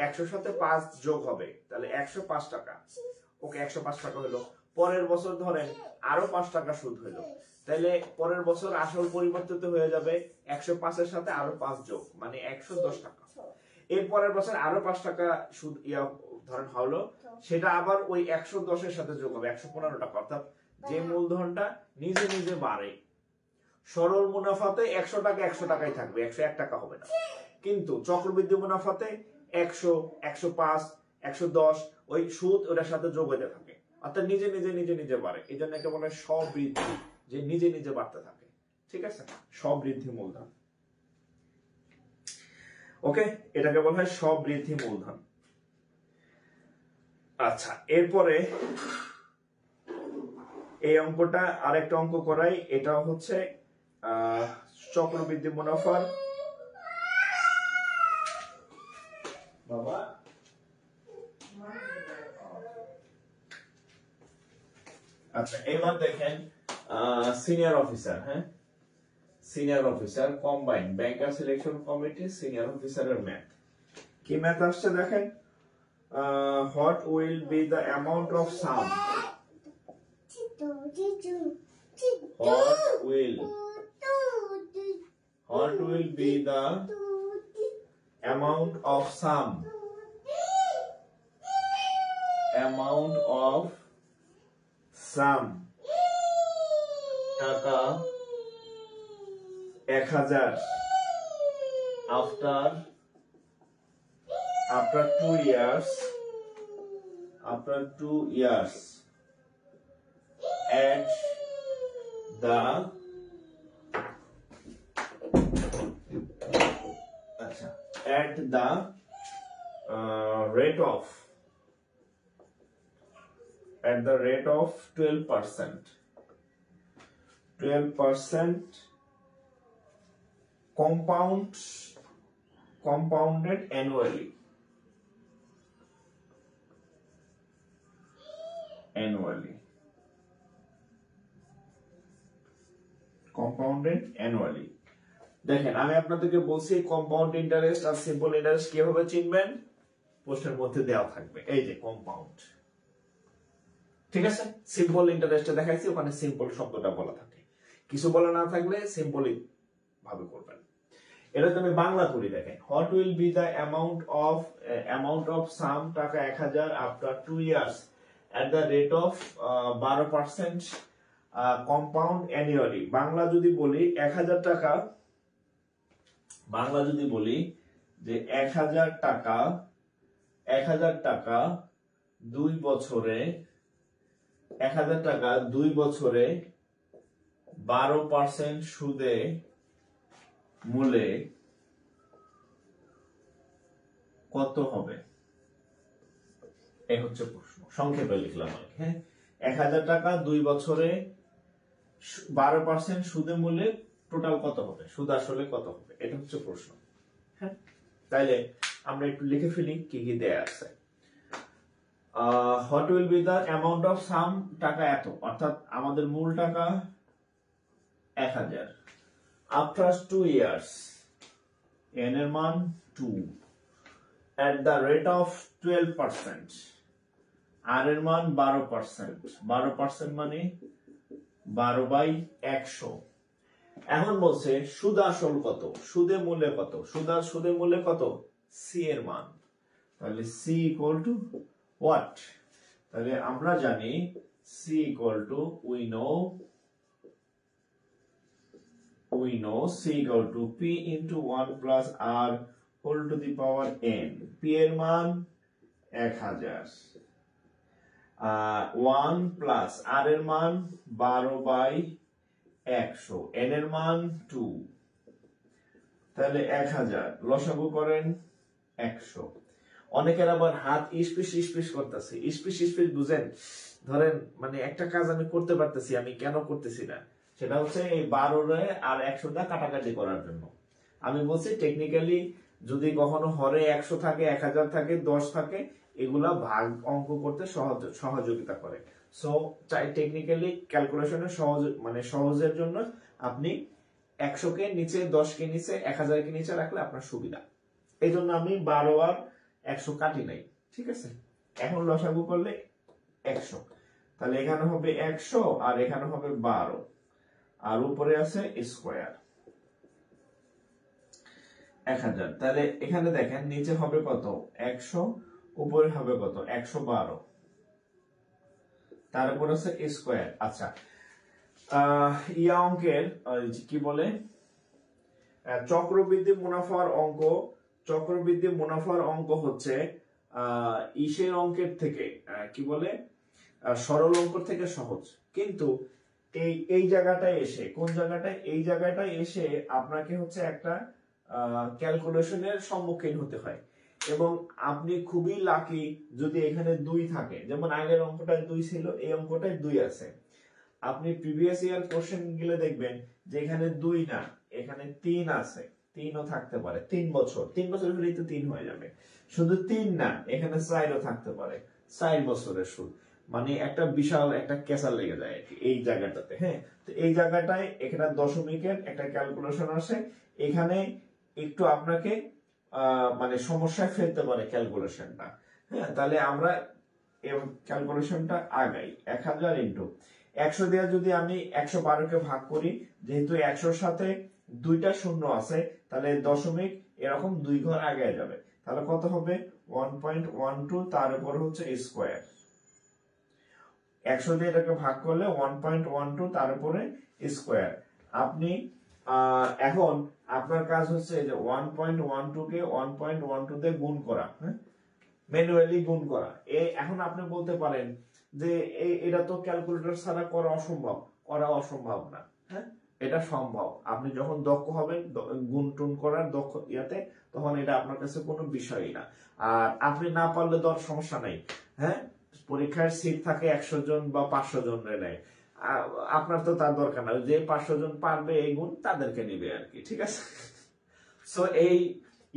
[SPEAKER 1] 100 সাথে 5 যোগ হবে, তাহলে 105 টাকা। ওকে, 105 টাকা হইলো। পরের বছর ধরেন আরো 5 টাকা সুদ হইলো, তাহলে পরের বছর আসল পরিবর্তিত হয়ে যাবে 105 এর সাথে আরো 5 যোগ, মানে 110 টাকা। এর পরের বছর আরো 5 টাকা সুদ ধরেন হলো, সেটা আবার ওই 110 এর সাথে যোগ হবে 115 টাকা। অর্থাৎ যে মূলধনটা নিজে নিজে বাড়ে, সরল মুনাফাতে 100 টাকা 100 টাকাই থাকবে, 101 টাকা হবে না। কিন্তু চক্রবৃদ্ধি মুনাফাতে 100, 105, 110 ওই সুদ ওটার সাথে যোগ হতে থাকে, অর্থাৎ নিজে নিজে নিজে নিজে বাড়ে। এই জন্য একটা বলে স্ববৃদ্ধি, যে নিজে নিজে বাড়তে থাকে। ঠিক আছে, স্ববৃদ্ধি মূলধন। ওকে, এটাকে বলা হয় স্ববৃদ্ধি মূলধন। আচ্ছা, এরপরে এই অঙ্কটা আরেকটা অঙ্ক করাই। এটা হচ্ছে চক্রবৃদ্ধি মুনাফার, বাবা আচ্ছা, এবার দেখেন সিনিয়র অফিসার। হ্যাঁ, সিনিয়র অফিসার কম্বাইন্ড ব্যাংকার সিলেকশন কমিটি, সিনিয়র অফিসারের ম্যাথ। কি ম্যাথ আসছে দেখেন, what will be the amount of sum, what will be the amount of sum, amount of sum, টাকা 1000 after 2 years, after 2 years at the at the rate of at the rate of 12% compounded annually compounded annually দেখেন আমি আপনাদেরকে বলছি compound interest আর simple interest কিভাবে চিনবেন প্রশ্নের মধ্যে দেওয়া থাকবে এই যে কম্পাউন্ড ঠিক আছে সিম্পল ইন্টারেস্টে দেখাইছি ওখানে সিম্পল শব্দটা বলা থাকে কিছু বলা না থাকলে সিম্পলি ভাবে করবেন এটা আমি বাংলা করি দেখেন what will be the amount of some টাকা 1000 after 2 years at the rate of 12% compound annually Bangla যদি বলি 1000 টাকা বাংলা যদি বলি যে 1000 টাকা 2 বছরে 1000 টাকা 2 বছরে 12% সুদে মূলে কত হবে এই হচ্ছে প্রশ্ন সংক্ষেপে লিখলাম আর হ্যাঁ 1000 টাকা 2 বছরে 12% সুদে মূলে টোটাল কত হবে সুদ আসলে কত হবে এটা হচ্ছে প্রশ্ন হ্যাঁ তাইলে আমরা একটু লিখে ফেলি কি কি দেয়া আছে what will be the amount of sum টাকা এত অর্থাৎ আমাদের মূল টাকা 1000 after 2 years n এর মান 2 at the rate of 12% r এর মান 12% মানে 12/100 এখন বলছে সুদ আসল কত সুদে মূল্যে কত সুদে মূল্যে কত c এর মান তাহলে c equal to what তাহলে আমরা জানি c equal to we know c equal to p into 1 plus r whole to the power n p এর মান 1000 1 plus r এর মান 12/100 n এর মান 2 তাহলে 1000 লসাগু করেন 100 অনেকের আবার হাত ইসপিস করতেছে ইসপিস বুঝেন ধরেন মানে একটা কাজ আমি করতে পারতেছি আমি কেন করতেছি না সেটা হচ্ছে এই 12 আর 100 টা কাটাকাটি করার জন্য আমি বলছি টেকনিক্যালি যদি কখনো হরে 100 থাকে 1000 থাকে 10 থাকে এগুলা ভাগ অঙ্ক করতে সহযোগিতা করে সো টেকনিক্যালি ক্যালকুলেশনের সহজের জন্য আপনি 100 কে নিচে 10 কে নিচে 1000 কে নিচে রাখলে আপনার সুবিধা এই জন্য আমি 12 আর 100 কাটি নাই ঠিক আছে এখন লসাগু করলে 100 তাহলে এখানে হবে 100 আর এখানে হবে 12 আর উপরে আছে স্কয়ার 1000 তাহলে এখানে দেখেন নিচে হবে কত 100 উপরে হবে কত 112 তারপর আছে স্কয়ার আচ্ছা ইয়া অঙ্কের কি বলে চক্রবৃদ্ধি মুনাফার অঙ্ক হচ্ছে ইসের অঙ্কের থেকে কি বলে সরল অঙ্ক থেকে সহজ কিন্তু এই জায়গাটায় এসে কোন জায়গাটায় এই জায়গাটায় এসে আপনাকে হচ্ছে একটা ক্যালকুলেশনের সম্মুখীন হতে হয় এবং আপনি খুবই লাকি যদি এখানে 2 থাকে যেমন আগের অঙ্কটায় 2 ছিল এই অঙ্কটায় 2 আছে আপনি প্রিভিয়াস ইয়ার কোশ্চেন গুলো দেখবেন যে এখানে 2 না এখানে 3 আছে 3ও থাকতে পারে 3 বছর হলেই তো 3 হয়ে যাবে শুধু 3 না এখানে 4ও থাকতে পারে 4 বছরের সুদ মানে একটা বিশাল একটা কেসার লেগে যায় এই জায়গাটাতে হ্যাঁ তো এই জায়গাটায় এখানে দশমিকের একটা ক্যালকুলেশন আসে এখানে একটু আপনাকে মানে সমস্যায় ফেলতে পারে ক্যালকুলেশনটা হ্যাঁ তাহলে আমরা ক্যালকুলেশনটা আগাই 1000 ইনটু 100 দিয়ে যদি আমি 112 কে ভাগ করি যেহেতু 100 সাথে 2টা শূন্য আছে তাহলে দশমিক এরকম 2 ঘর আগে যাবে তাহলে কত হবে 1.12 তার উপর হচ্ছে স্কয়ার 100 দিয়ে এটাকে ভাগ করলে 1.12 তার উপরে স্কয়ার আপনি এখন আপনার কাজ হচ্ছে যে 1.12 কে 1.12 দিয়ে গুণ করা হ্যাঁ ম্যানুয়ালি গুণ করা এখন আপনি বলতে পারেন যে এটা তো ক্যালকুলেটর ছাড়া করা অসম্ভব না হ্যাঁ এটা সম্ভব। আপনি যখন দক্ষ হবেন গুণ টুন করার দক্ষ ইয়াতে, তখন এটা আপনার কাছে কোনো বিষয়ই না। আর আপনি না পারলে তো আর সমস্যা নাই, হ্যাঁ, পরীক্ষার সিট থাকে 100 জন বা 500 জন নেয়, আপনার তো তার দরকার না, যে 500 জন পারবে এই গুণ তাদেরকে নিবে আর কি, ঠিক আছে। সো এই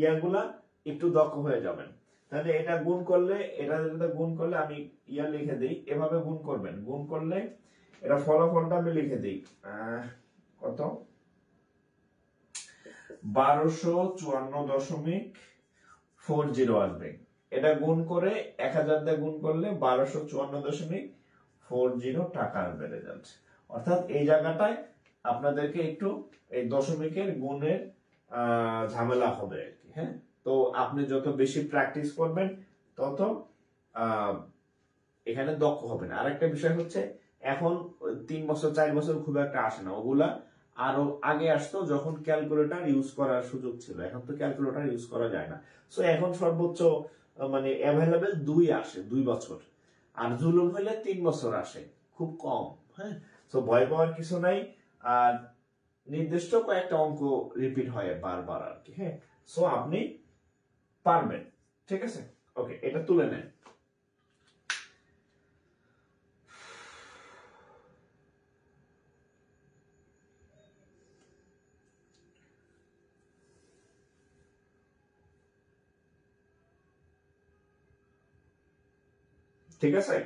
[SPEAKER 1] ইয়াগুলা একটু দক্ষ হয়ে যাবেন। তাহলে এটা গুণ করলে, এটা গুণ করলে আমি ইয়া লিখে দিই, এভাবে গুণ করবেন। গুণ করলে এটা ফলাফলটা আমি লিখে দিই, কত 1254.40 আসবে। এটা গুণ করে 1000 দিয়ে গুণ করলে 1254.40 টাকা আসবে রেজাল্ট। অর্থাৎ এই জায়গাটায় আপনাদেরকে একটু এই দশমিকের গুণের ঝামেলা হবে আর কি, হ্যাঁ। তো আপনি যত বেশি প্র্যাকটিস করবেন তত এখানে দক্ষ হবেন। আরেকটা বিষয় হচ্ছে, এখন 3 বছর 4 বছর খুব একটা আসে না, ওগুলা আরো আগে আসতো যখন ক্যালকুলেটর ইউজ করার সুযোগ ছিল। এখন তো ক্যালকুলেটর ইউজ করা যায় না। সো এখন সর্বোচ্চ মানে অ্যাভেলেবেল 2 আসে 2 বছর, আর জুলুম হলে 3 বছর আসে, খুব কম, হ্যাঁ। সো ভয় পাওয়ার কিছু নাই। আর নির্দিষ্ট কয়েকটা অঙ্ক রিপিট হয় বারবার আর কি, হ্যাঁ। সো আপনি পারবেন, ঠিক আছে। ওকে, এটা তুলে নেন। ঠিক আছে।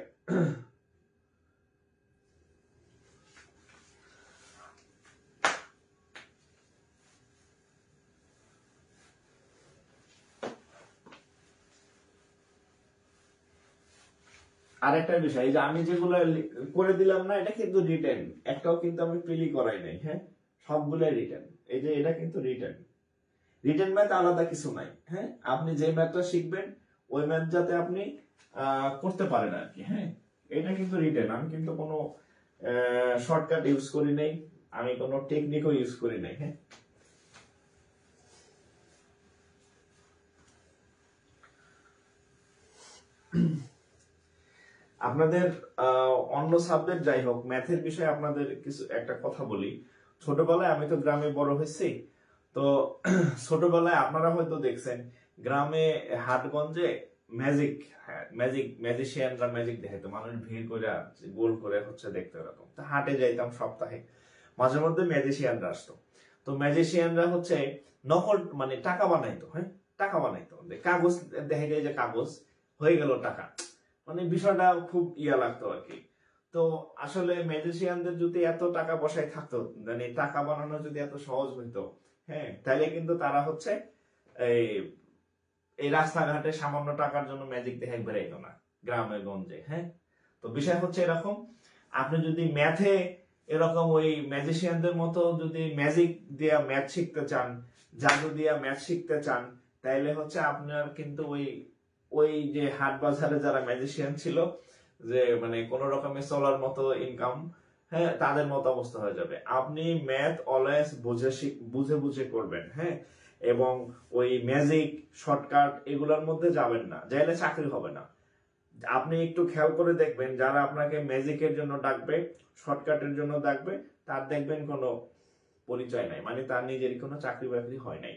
[SPEAKER 1] আরেকটা বিষয়, এই যে আমি যেগুলো করে দিলাম না, এটা কিন্তু রিটেন, একটাও কিন্তু আমি প্রিলি করাই নাই, হ্যাঁ, সবগুলো রিটেন। এই যে এটা কিন্তু রিটেন, রিটেন ম্যাথ আলাদা কিছু নাই, হ্যাঁ। আপনি যে ম্যাথটা শিখবেন ওই ম্যাথ যাতে আপনি করতে পারেন আর কি, হ্যাঁ। এটা কিন্তু রিটেন, আমি কিন্তু কোনো শর্টকাট ইউজ করি নাই, আমি কোনো টেকনিকও ইউজ করি নাই, হ্যাঁ। আপনাদের অন্য সাবজেক্ট যাই হোক, ম্যাথের বিষয়ে আপনাদের কিছু একটা কথা বলি। ছোটবেলায় আমি তো গ্রামে বড় হয়েছি, তো ছোটবেলায় আপনারা হয়তো দেখছেন গ্রামে হাটগঞ্জে ম্যাজিশিয়ানরা ম্যাজিক দেখাইতো, মানুষ ভিড় করে গোল করে হচ্ছে দেখতে, এরকম। তো হাটে যাইতাম সপ্তাহে, মাঝে মধ্যে ম্যাজিশিয়ানরা আসতো। তো ম্যাজিশিয়ানরা হচ্ছে নকল, মানে টাকা বানাইতো, হ্যাঁ, টাকা বানাইতো, কাগজ দেখা যায় যে কাগজ হয়ে গেল টাকা, মানে বিষয়টা খুব ইয়া লাগতো আর কি। তো আসলে ম্যাজিশিয়ানদের যদি এত টাকা বসায় থাকতো, মানে টাকা বানানো যদি এত সহজ হইতো, হ্যাঁ, তাহলে কিন্তু তারা হচ্ছে এই এই রাস্তাঘাটে সামান্য টাকার জন্য ম্যাজিক দেখে বেরাইতো না গ্রামে গঞ্জে, হ্যাঁ। তো বিষয় হচ্ছে এরকম, আপনি যদি ম্যাথে এরকম ওই ম্যাজিশিয়ানদের মতো যদি ম্যাজিক দিয়া ম্যাথ শিখতে চান, জাদু দিয়া ম্যাথ শিখতে চান, তাইলে হচ্ছে আপনার কিন্তু ওই ওই যে হাট বাজারে যারা ম্যাজিশিয়ান ছিল, যে মানে কোন রকমের চলার মতো ইনকাম, হ্যাঁ, তাদের মতো অবস্থা হয়ে যাবে। আপনি ম্যাথ অলওয়েজ বুঝে বুঝে করবেন, হ্যাঁ। এবং ওই ম্যাজিক শর্টকাট এগুলোর মধ্যে যাবেন না, যাইলে চাকরি হবে না। আপনি একটু খেয়াল করে দেখবেন, যারা আপনাকে ম্যাজিকের জন্য ডাকবে, শর্টকাটের জন্য ডাকবে, তার দেখবেন কোনো পরিচয় নাই, মানে তার নিজের কোনো চাকরি বাকরি হয় নাই।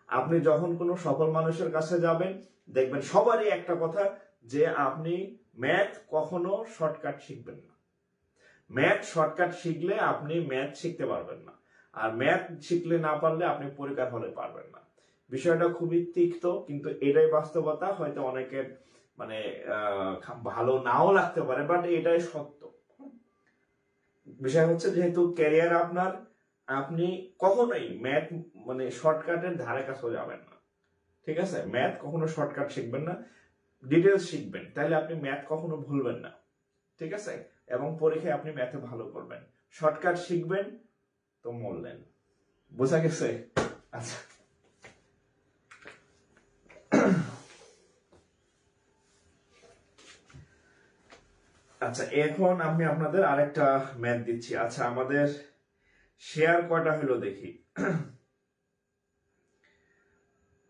[SPEAKER 1] আপনি যখন কোনো সফল মানুষের কাছে যাবেন, দেখবেন সবারই একটা কথা, যে আপনি ম্যাথ কখনো শর্টকাট শিখবেন না। ম্যাথ শর্টকাট শিখলে আপনি ম্যাথ শিখতে পারবেন না, আর ম্যাথ শিখলে না পারলে আপনি পরীক্ষার হলে পারবেন না। বিষয়টা খুবই তিক্ত, কিন্তু এটাই বাস্তবতা। হয়তো অনেকের মানে ভালো নাও লাগতে পারে, বাট এটাই সত্য। বিষয় হচ্ছে, যেহেতু ক্যারিয়ার আপনার, আপনি কখনোই ম্যাথ মানে শর্টকাটের ধারে কাছেও যাবেন না, ঠিক আছে। ম্যাথ কখনো শর্টকাট শিখবেন না, ডিটেলস শিখবেন, তাহলে আপনি ম্যাথ কখনো ভুলবেন না, ঠিক আছে। এবং পরীক্ষায় আপনি ম্যাথে ভালো করবেন। শর্টকাট শিখবেন তো মরলেন, বোঝা গেছে? আচ্ছা, আচ্ছা, এখন আমি আপনাদের আরেকটা ম্যাথ দিচ্ছি। আচ্ছা, আমাদের শেয়ার কয়টা হলো দেখি।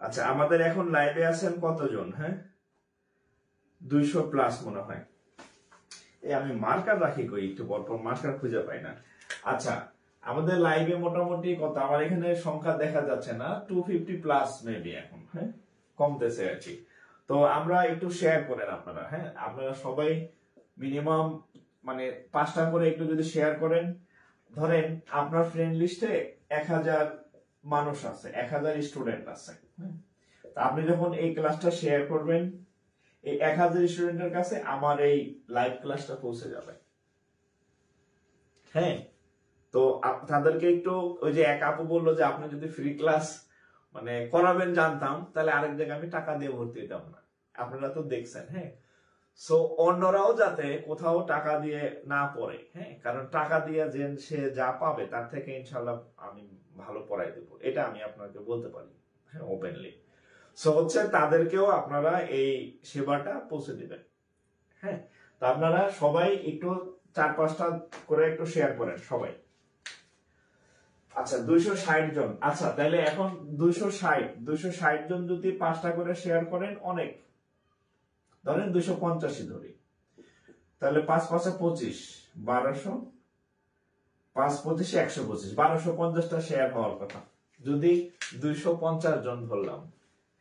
[SPEAKER 1] আচ্ছা, আমাদের এখন লাইভে আছেন কতজন? হ্যাঁ, 200+ মনে হয়। এই আমি মার্কার রাখি কই, একটু পরপর মার্কার খুঁজে পাই না। আচ্ছা, আমাদের লাইভে মোটামুটি কত, আমার এখানে সংখ্যা দেখা যাচ্ছে না, 250 প্লাস মেবি এখন, হ্যাঁ কমতেছে আর কি। তো আমরা একটু শেয়ার করেন আপনারা, হ্যাঁ আপনারা সবাই মিনিমাম মানে 5টা করে একটু যদি শেয়ার করেন, ধরেন আপনার ফ্রেন্ড লিস্টে 1000 মানুষ আছে, 1000 স্টুডেন্ট আছে, হ্যাঁ? তা আপনি যখন এই ক্লাসটা শেয়ার করবেন, এই 1000 স্টুডেন্টের কাছে আমার এই লাইভ ক্লাসটা পৌঁছে যাবে, হ্যাঁ। তো তাদেরকে একটু, ওই যে এক আপু বললো যে আপনি যদি ফ্রি ক্লাস মানে করাবেন জানতাম, তাহলে আরেক জায়গায় আমি টাকা দিয়ে ভর্তি হতাম না। আপনারা তো দেখছেন, হ্যাঁ। সো অন্যরাও যাতে কোথাও টাকা দিয়ে না পড়ে, হ্যাঁ, কারণ টাকা দিয়ে যে সে যা পাবে তার থেকে ইনশাল্লাহ আমি ভালো পড়াই দেবো, এটা আমি আপনাকে বলতে পারি, হ্যাঁ ওপেনলি। সো হচ্ছে তাদেরকেও আপনারা এই সেবাটা পৌঁছে দিবেন, হ্যাঁ। তো আপনারা সবাই একটু 4-5টা করে একটু শেয়ার করেন সবাই। আচ্ছা 260 জন, আচ্ছা তাহলে এখন 260 জন যদি 5টা করে শেয়ার করেন, অনেক, ধরেন 285 ধরি, তাহলে 5 5 25, 1200, 5 25 125, 1250টা শেয়ার হওয়ার কথা। যদি 250 জন ধরলাম,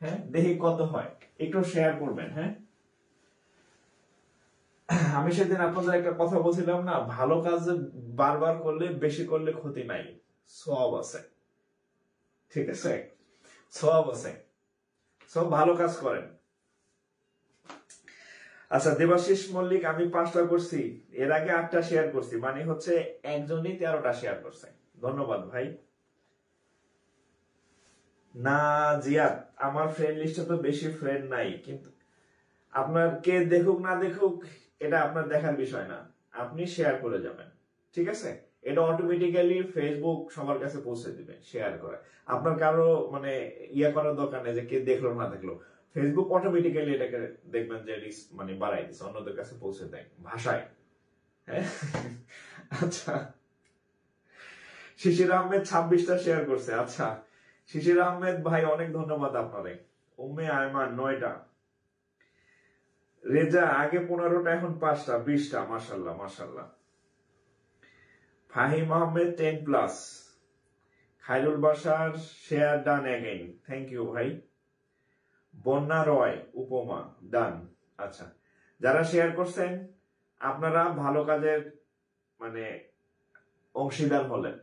[SPEAKER 1] হ্যাঁ দেখি কত হয়, একটু শেয়ার করবেন, হ্যাঁ। আমি সেদিন আপনাদের একটা কথা বলছিলাম না, ভালো কাজ বারবার করলে, বেশি করলে ক্ষতি নাই, সওয়াব আছে, ঠিক আছে, সওয়াব আছে, সব ভালো কাজ করেন। আচ্ছা দেবাশিস মল্লিক, আমি 5টা করছি, এর আগে 8টা শেয়ার করছি, মানে হচ্ছে একজনই 13টা শেয়ার করছে, ধন্যবাদ ভাই। না জিয়াদ, আমার ফ্রেন্ড লিস্টে তো বেশি ফ্রেন্ড নাই, কিন্তু আপনার কে দেখুক না দেখুক এটা আপনার দেখার বিষয় না, আপনি শেয়ার করে যাবেন, ঠিক আছে। এটা অটোমেটিক্যালি ফেসবুক সবার কাছে পৌঁছে দিবে শেয়ার করে, আপনার কারো মানে ইয়া করার দরকার নেই যে কে দেখলো না দেখলো, ফেসবুক অটোমেটিক্যালি এটাকে দেখবেন যে মানে বাড়াই দিচ্ছে, অন্যদের কাছে পৌঁছে দেয় ভাষায়, হ্যাঁ। আচ্ছা শিশির আহমেদ 26টা শেয়ার করছে, আচ্ছা শিশির আহমেদ ভাই অনেক ধন্যবাদ আপনারে। উম্মে আয়মান 9টা, রেজা আগে 15টা এখন 5টা, 20টা, মাশাল্লাহ মাশাল্লাহ। Fahim Ahmed 10 plus, Khairul Basar share done again, thank you ভাই। বন্যা রয় উপমা ডান, আচ্ছা যারা শেয়ার করছেন আপনারা ভালো কাজের মানে অংশীদার হলেন।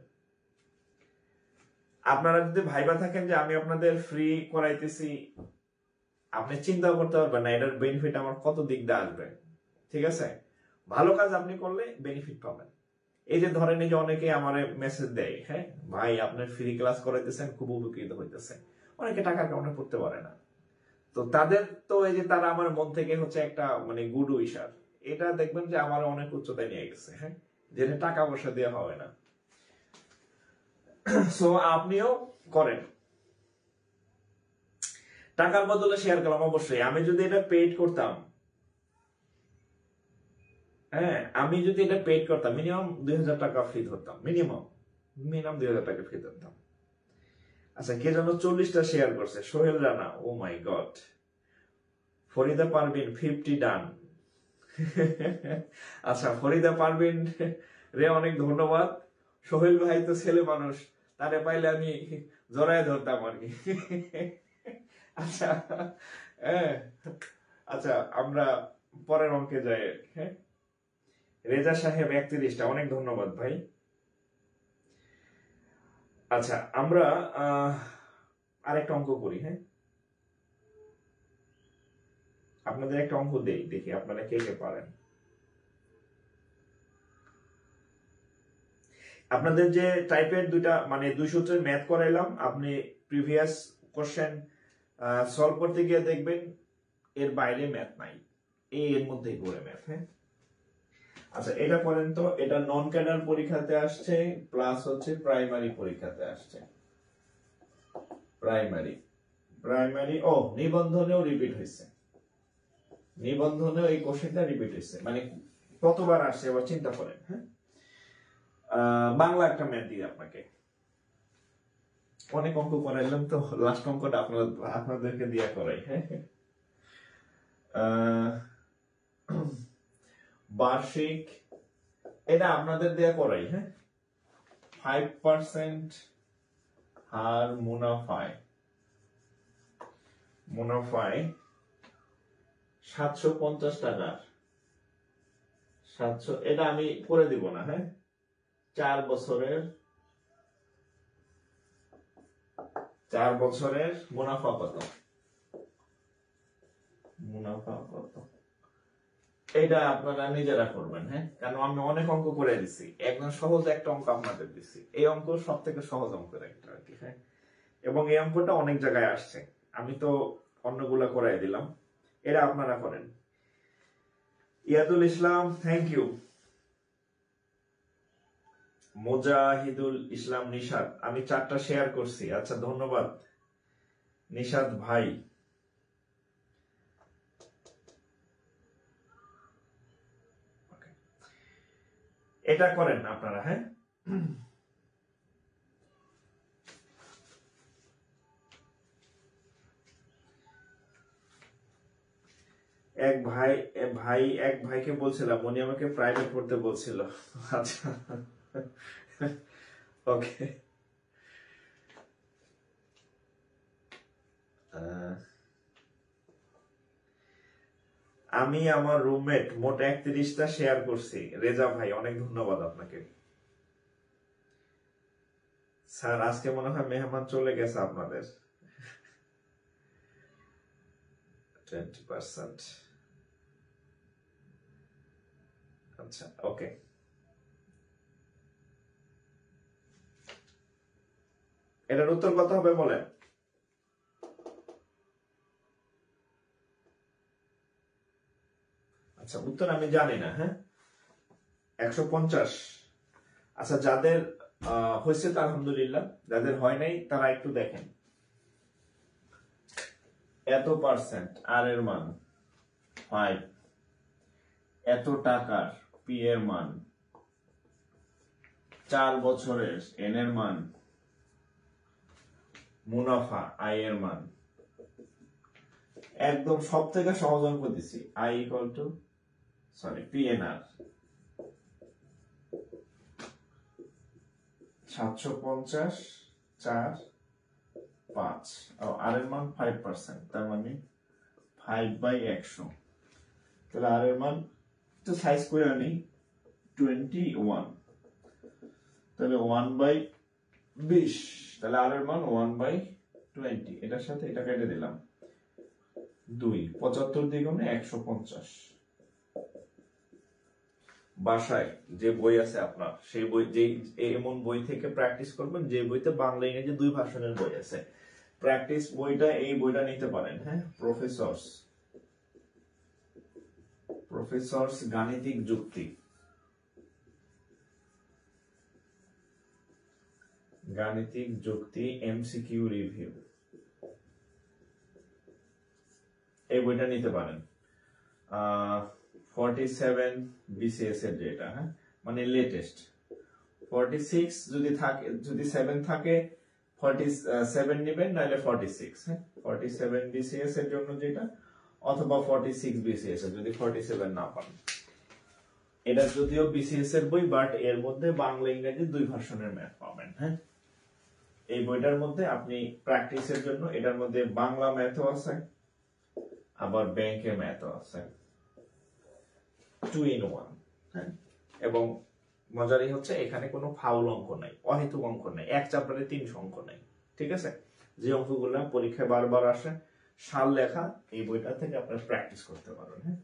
[SPEAKER 1] আপনারা যদি ভাইবা থাকেন যে আমি আপনাদের ফ্রি করাইতেছি, আপনি চিন্তা করতে পারবেন না এটার বেনিফিট আমার কত দিক দিয়ে আসবে, ঠিক আছে। ভালো কাজ আপনি করলে বেনিফিট পাবেন। এই যে ধরেন এই যে অনেকে আমার মেসেজ দেয়, হ্যাঁ ভাই আপনি ফ্রি ক্লাস করাইতেছেন, খুব উপকৃত হইতেছে, অনেকে টাকা কামানো করতে পারে না, তো তাদের তো এই যে তারা আমার মন থেকে হচ্ছে একটা মানে গুড উইশার, এটা দেখবেন যে আমার অনেক উচ্চতায় নিয়ে গেছে, হ্যাঁ, যেটা টাকা পয়সা দেওয়া হবে না। সো আপনিও করেন, টাকার বদলে শেয়ার করলাম অবশ্যই। আমি যদি এটা পেইড করতাম, হ্যাঁ আমি যদি এটা পেইড করতাম মিনিমাম 2000 টাকা ফি ধরতাম, মিনিমাম 2000 টাকা ফি ধরতাম। আচ্ছা কে যেন 40টা শেয়ার করছে, সোহেল রানা, ও মাই গড। ফরিদা পারভিন 50 ডান। আচ্ছা ফরিদা পারভিন রে অনেক ধন্যবাদ। সোহেল ভাই তো ছেলে মানুষ, তারে পাইলে আমি জড়ায় ধরতাম আর কি। আচ্ছা হ্যাঁ, আচ্ছা আমরা পরের অঙ্কে যাই, হ্যাঁ। রেজা সাহেব 31টা, অনেক ধন্যবাদ ভাই। আচ্ছা আমরা আরেকটা অঙ্ক করি, হ্যাঁ আপনাদের একটা অঙ্ক দেই, দেখি আপনারা কে কে পারেন। আপনাদের যে টাইপের দুইটা মানে 2 সূত্রের ম্যাথ করাইলাম, আপনি প্রিভিয়াস কোশ্চেন সলভ করতে গিয়ে দেখবেন এর বাইরে ম্যাথ নাই, এর মধ্যেই করে ম্যাথ, হ্যাঁ। আচ্ছা এটা করেন তো, এটা নন ক্যাডার পরীক্ষাতে আসছে প্লাস হচ্ছে প্রাইমারি পরীক্ষাতে আসছে, প্রাইমারি ও নিবন্ধনেও রিপিট হয়েছে, নিবন্ধনেও এই কোশ্চেনটা রিপিট হয়েছে, মানে কতবার আসছে এবার চিন্তা করেন, হ্যাঁ। বাংলা একটা ম্যাথ দিই আপনাকে, অনেক অঙ্ক করাইলাম তো লাস্ট অঙ্কটা আপনাদেরকে দিয়া করাই, হ্যাঁ। বার্ষিক, এটা আপনাদের দেয়া করাই, হ্যাঁ। 5% হার মুনাফায় 750 টাকার 700, এটা আমি করে দিব না, হ্যাঁ। 4 বছরের মুনাফা কত, এটা আপনারা নিজেরা করবেন, হ্যাঁ। কারণ আমি অনেক অঙ্ক করে দিছি, একদম সহজ একটা অঙ্ক আপনাদের দিচ্ছি। এই অঙ্ক সব থেকে সহজ অঙ্কের একটা আর কি, হ্যাঁ। এবং এই অঙ্কটা অনেক জায়গায় আসছে, আমি তো অন্যগুলা করাই দিলাম, এটা আপনারা করেন। ইয়াদুল ইসলাম, থ্যাংক ইউ। মোজাহিদুল ইসলাম নিশাদ, আমি 4টা শেয়ার করছি, আচ্ছা ধন্যবাদ নিশাদ ভাই। এটা করেন আপনারা, হ্যাঁ। এক ভাইকে বলছিলাম, উনি আমাকে প্রাইভেট পড়তে বলছিল। আচ্ছা, ওকে। আমি আমার রুমমেট মোট 31টা শেয়ার করছি। রেজা ভাই, অনেক ধন্যবাদ আপনাকে। স্যার আজকে মনে হয় মেহমান চলে গেছে আপনাদের। 20%, আচ্ছা ওকে। এটার উত্তর কত হবে বলেন? আচ্ছা, উত্তর আমি জানি না, হ্যাঁ। 150। আচ্ছা, যাদের হয়েছে তা আলহামদুলিল্লাহ, যাদের হয় নাই তারা একটু দেখেন। এত পার্সেন্ট আর এর মান 5, এত টাকার পি এর মান, 4 বছরের এন এর মান, মুনাফা আই এর মান, একদম সব থেকে সহজ অঙ্ক দিছি। আই ইকুয়াল টু পিএনআর 750, 4, 5, আর এর মান 5%, তার মানে 5/100। তাহলে আর এর মান তো সাইজ করে আনি 21, তাহলে 1/20, তাহলে আর এর মান 1/20। এটার সাথে এটা কেটে দিলাম 2, 75 দ্বিগুণে 150। বাসায় যে বই আছে আপনার, সেই বই, যে এমন বই থেকে প্র্যাকটিস করবেন যে বইতে বাংলা ইংরেজি 2 ভার্সনের বই আছে, প্র্যাকটিস বইটা, এই বইটা নিতে পারেন, হ্যাঁ। প্রফেসরস গাণিতিক যুক্তি এমসিকিউ রিভিউ, এই বইটা নিতে পারেন। 47 বিসিএস এর যেটা, হ্যাঁ, মানে লেটেস্ট। 46 যদি থাকে, যদি 7 থাকে 47 নেবেন, নাহলে 46, হ্যাঁ। 47 বিসিএস এর জন্য যেটা, অথবা 46 বিসিএস এর যদি 47 না পান। এটা যদিও বিসিএস এর বই, বাট এর মধ্যে বাংলা ইংরেজি 2 ভার্সনের ম্যাথ পাবেন, হ্যাঁ। এই বইটার মধ্যে আপনি প্র্যাকটিসের জন্য, এটার মধ্যে বাংলা ম্যাথও আছে, আবার ব্যাংকের ম্যাথও আছে, 2 in 1, হ্যাঁ। এবং মজারই হচ্ছে এখানে কোনো ফাউল অঙ্ক নাই, অহেতুক অঙ্ক নাই, এক চ্যাপ্টারে 300 অঙ্ক নাই, ঠিক আছে। যে অঙ্কগুলো পরীক্ষায় বারবার আসে, সাল লেখা, এই বইটা থেকে আপনারা প্র্যাকটিস করতে পারেন, হ্যাঁ।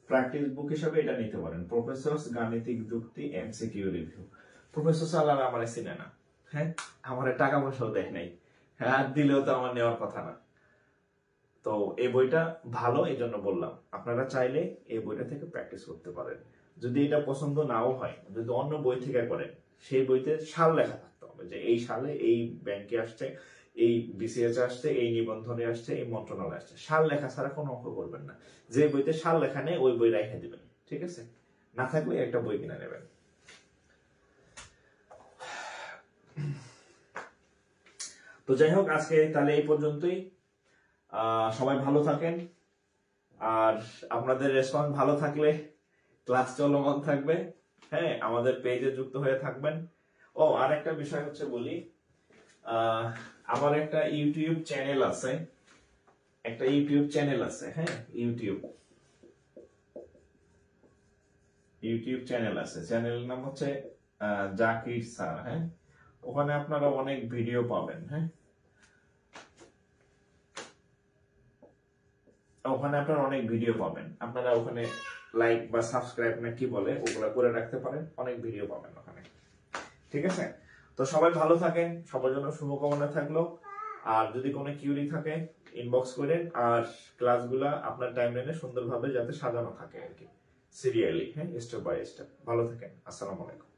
[SPEAKER 1] প্র্যাকটিস বুক হিসেবে এটা নিতে পারেন, প্রফেসরস গাণিতিক যুক্তি এমসিকিউ রিভিউ। প্রফেসর সালার আমারে চিনে না, হ্যাঁ, আমারে টাকা পয়সাও দেয় নাই, হ্যাঁ, দিলেও তো আমার নেওয়ার কথা না। তো এই বইটা ভালো, এই জন্য বললাম, আপনারা চাইলে এই বইটা থেকে প্র্যাকটিস করতে পারেন। যদি এটা পছন্দ নাও হয়, যদি অন্য বই থেকে করেন, সেই বইতে সাল লেখা থাকতে হবে, যে এই সালে এই ব্যাংকে আসছে, এই বিসিএস আসছে, এই নিবন্ধনে আসছে, এই মন্ত্রণালয় আসছে। সাল লেখা ছাড়া কোনো অঙ্ক করবেন না। যে বইতে সাল লেখা নেই ওই বই রেখে দিবেন, ঠিক আছে। না থাকলে একটা বই কিনে নেবেন। তো যাই হোক, আজকে তাহলে এই পর্যন্তই। সবাই ভালো থাকেন, আর আপনাদের রেসপন্স ভালো থাকলে ক্লাস চলমান থাকবে। হ্যাঁ, আমাদের পেজে যুক্ত হয়ে থাকবেন। ও আর একটা বিষয় হচ্ছে বলি, আমার একটা ইউটিউব চ্যানেল আছে, হ্যাঁ, ইউটিউব চ্যানেল আছে। চ্যানেলের নাম হচ্ছে জাকির স্যার। হ্যাঁ, ওখানে আপনারা অনেক ভিডিও পাবেন। হ্যাঁ, ওখানে আপনারা অনেক ভিডিও পাবেন। আপনারা ওখানে লাইক বা সাবস্ক্রাইব না কি বলে ওগুলা করে রাখতে পারেন, অনেক ভিডিও পাবেন ওখানে। ঠিক আছে, তো সবাই ভালো থাকেন, সবার জন্য শুভকামনা থাকলো। আর যদি কোনো কিউরি থাকে ইনবক্স করেন, আর ক্লাসগুলা আপনার টাইমলাইনে সুন্দরভাবে যাতে সাজানো থাকে আর কি, সিরিয়ালি। হ্যাঁ, স্টেপ বাই স্টেপ। ভালো থাকেন, আসসালামু আলাইকুম।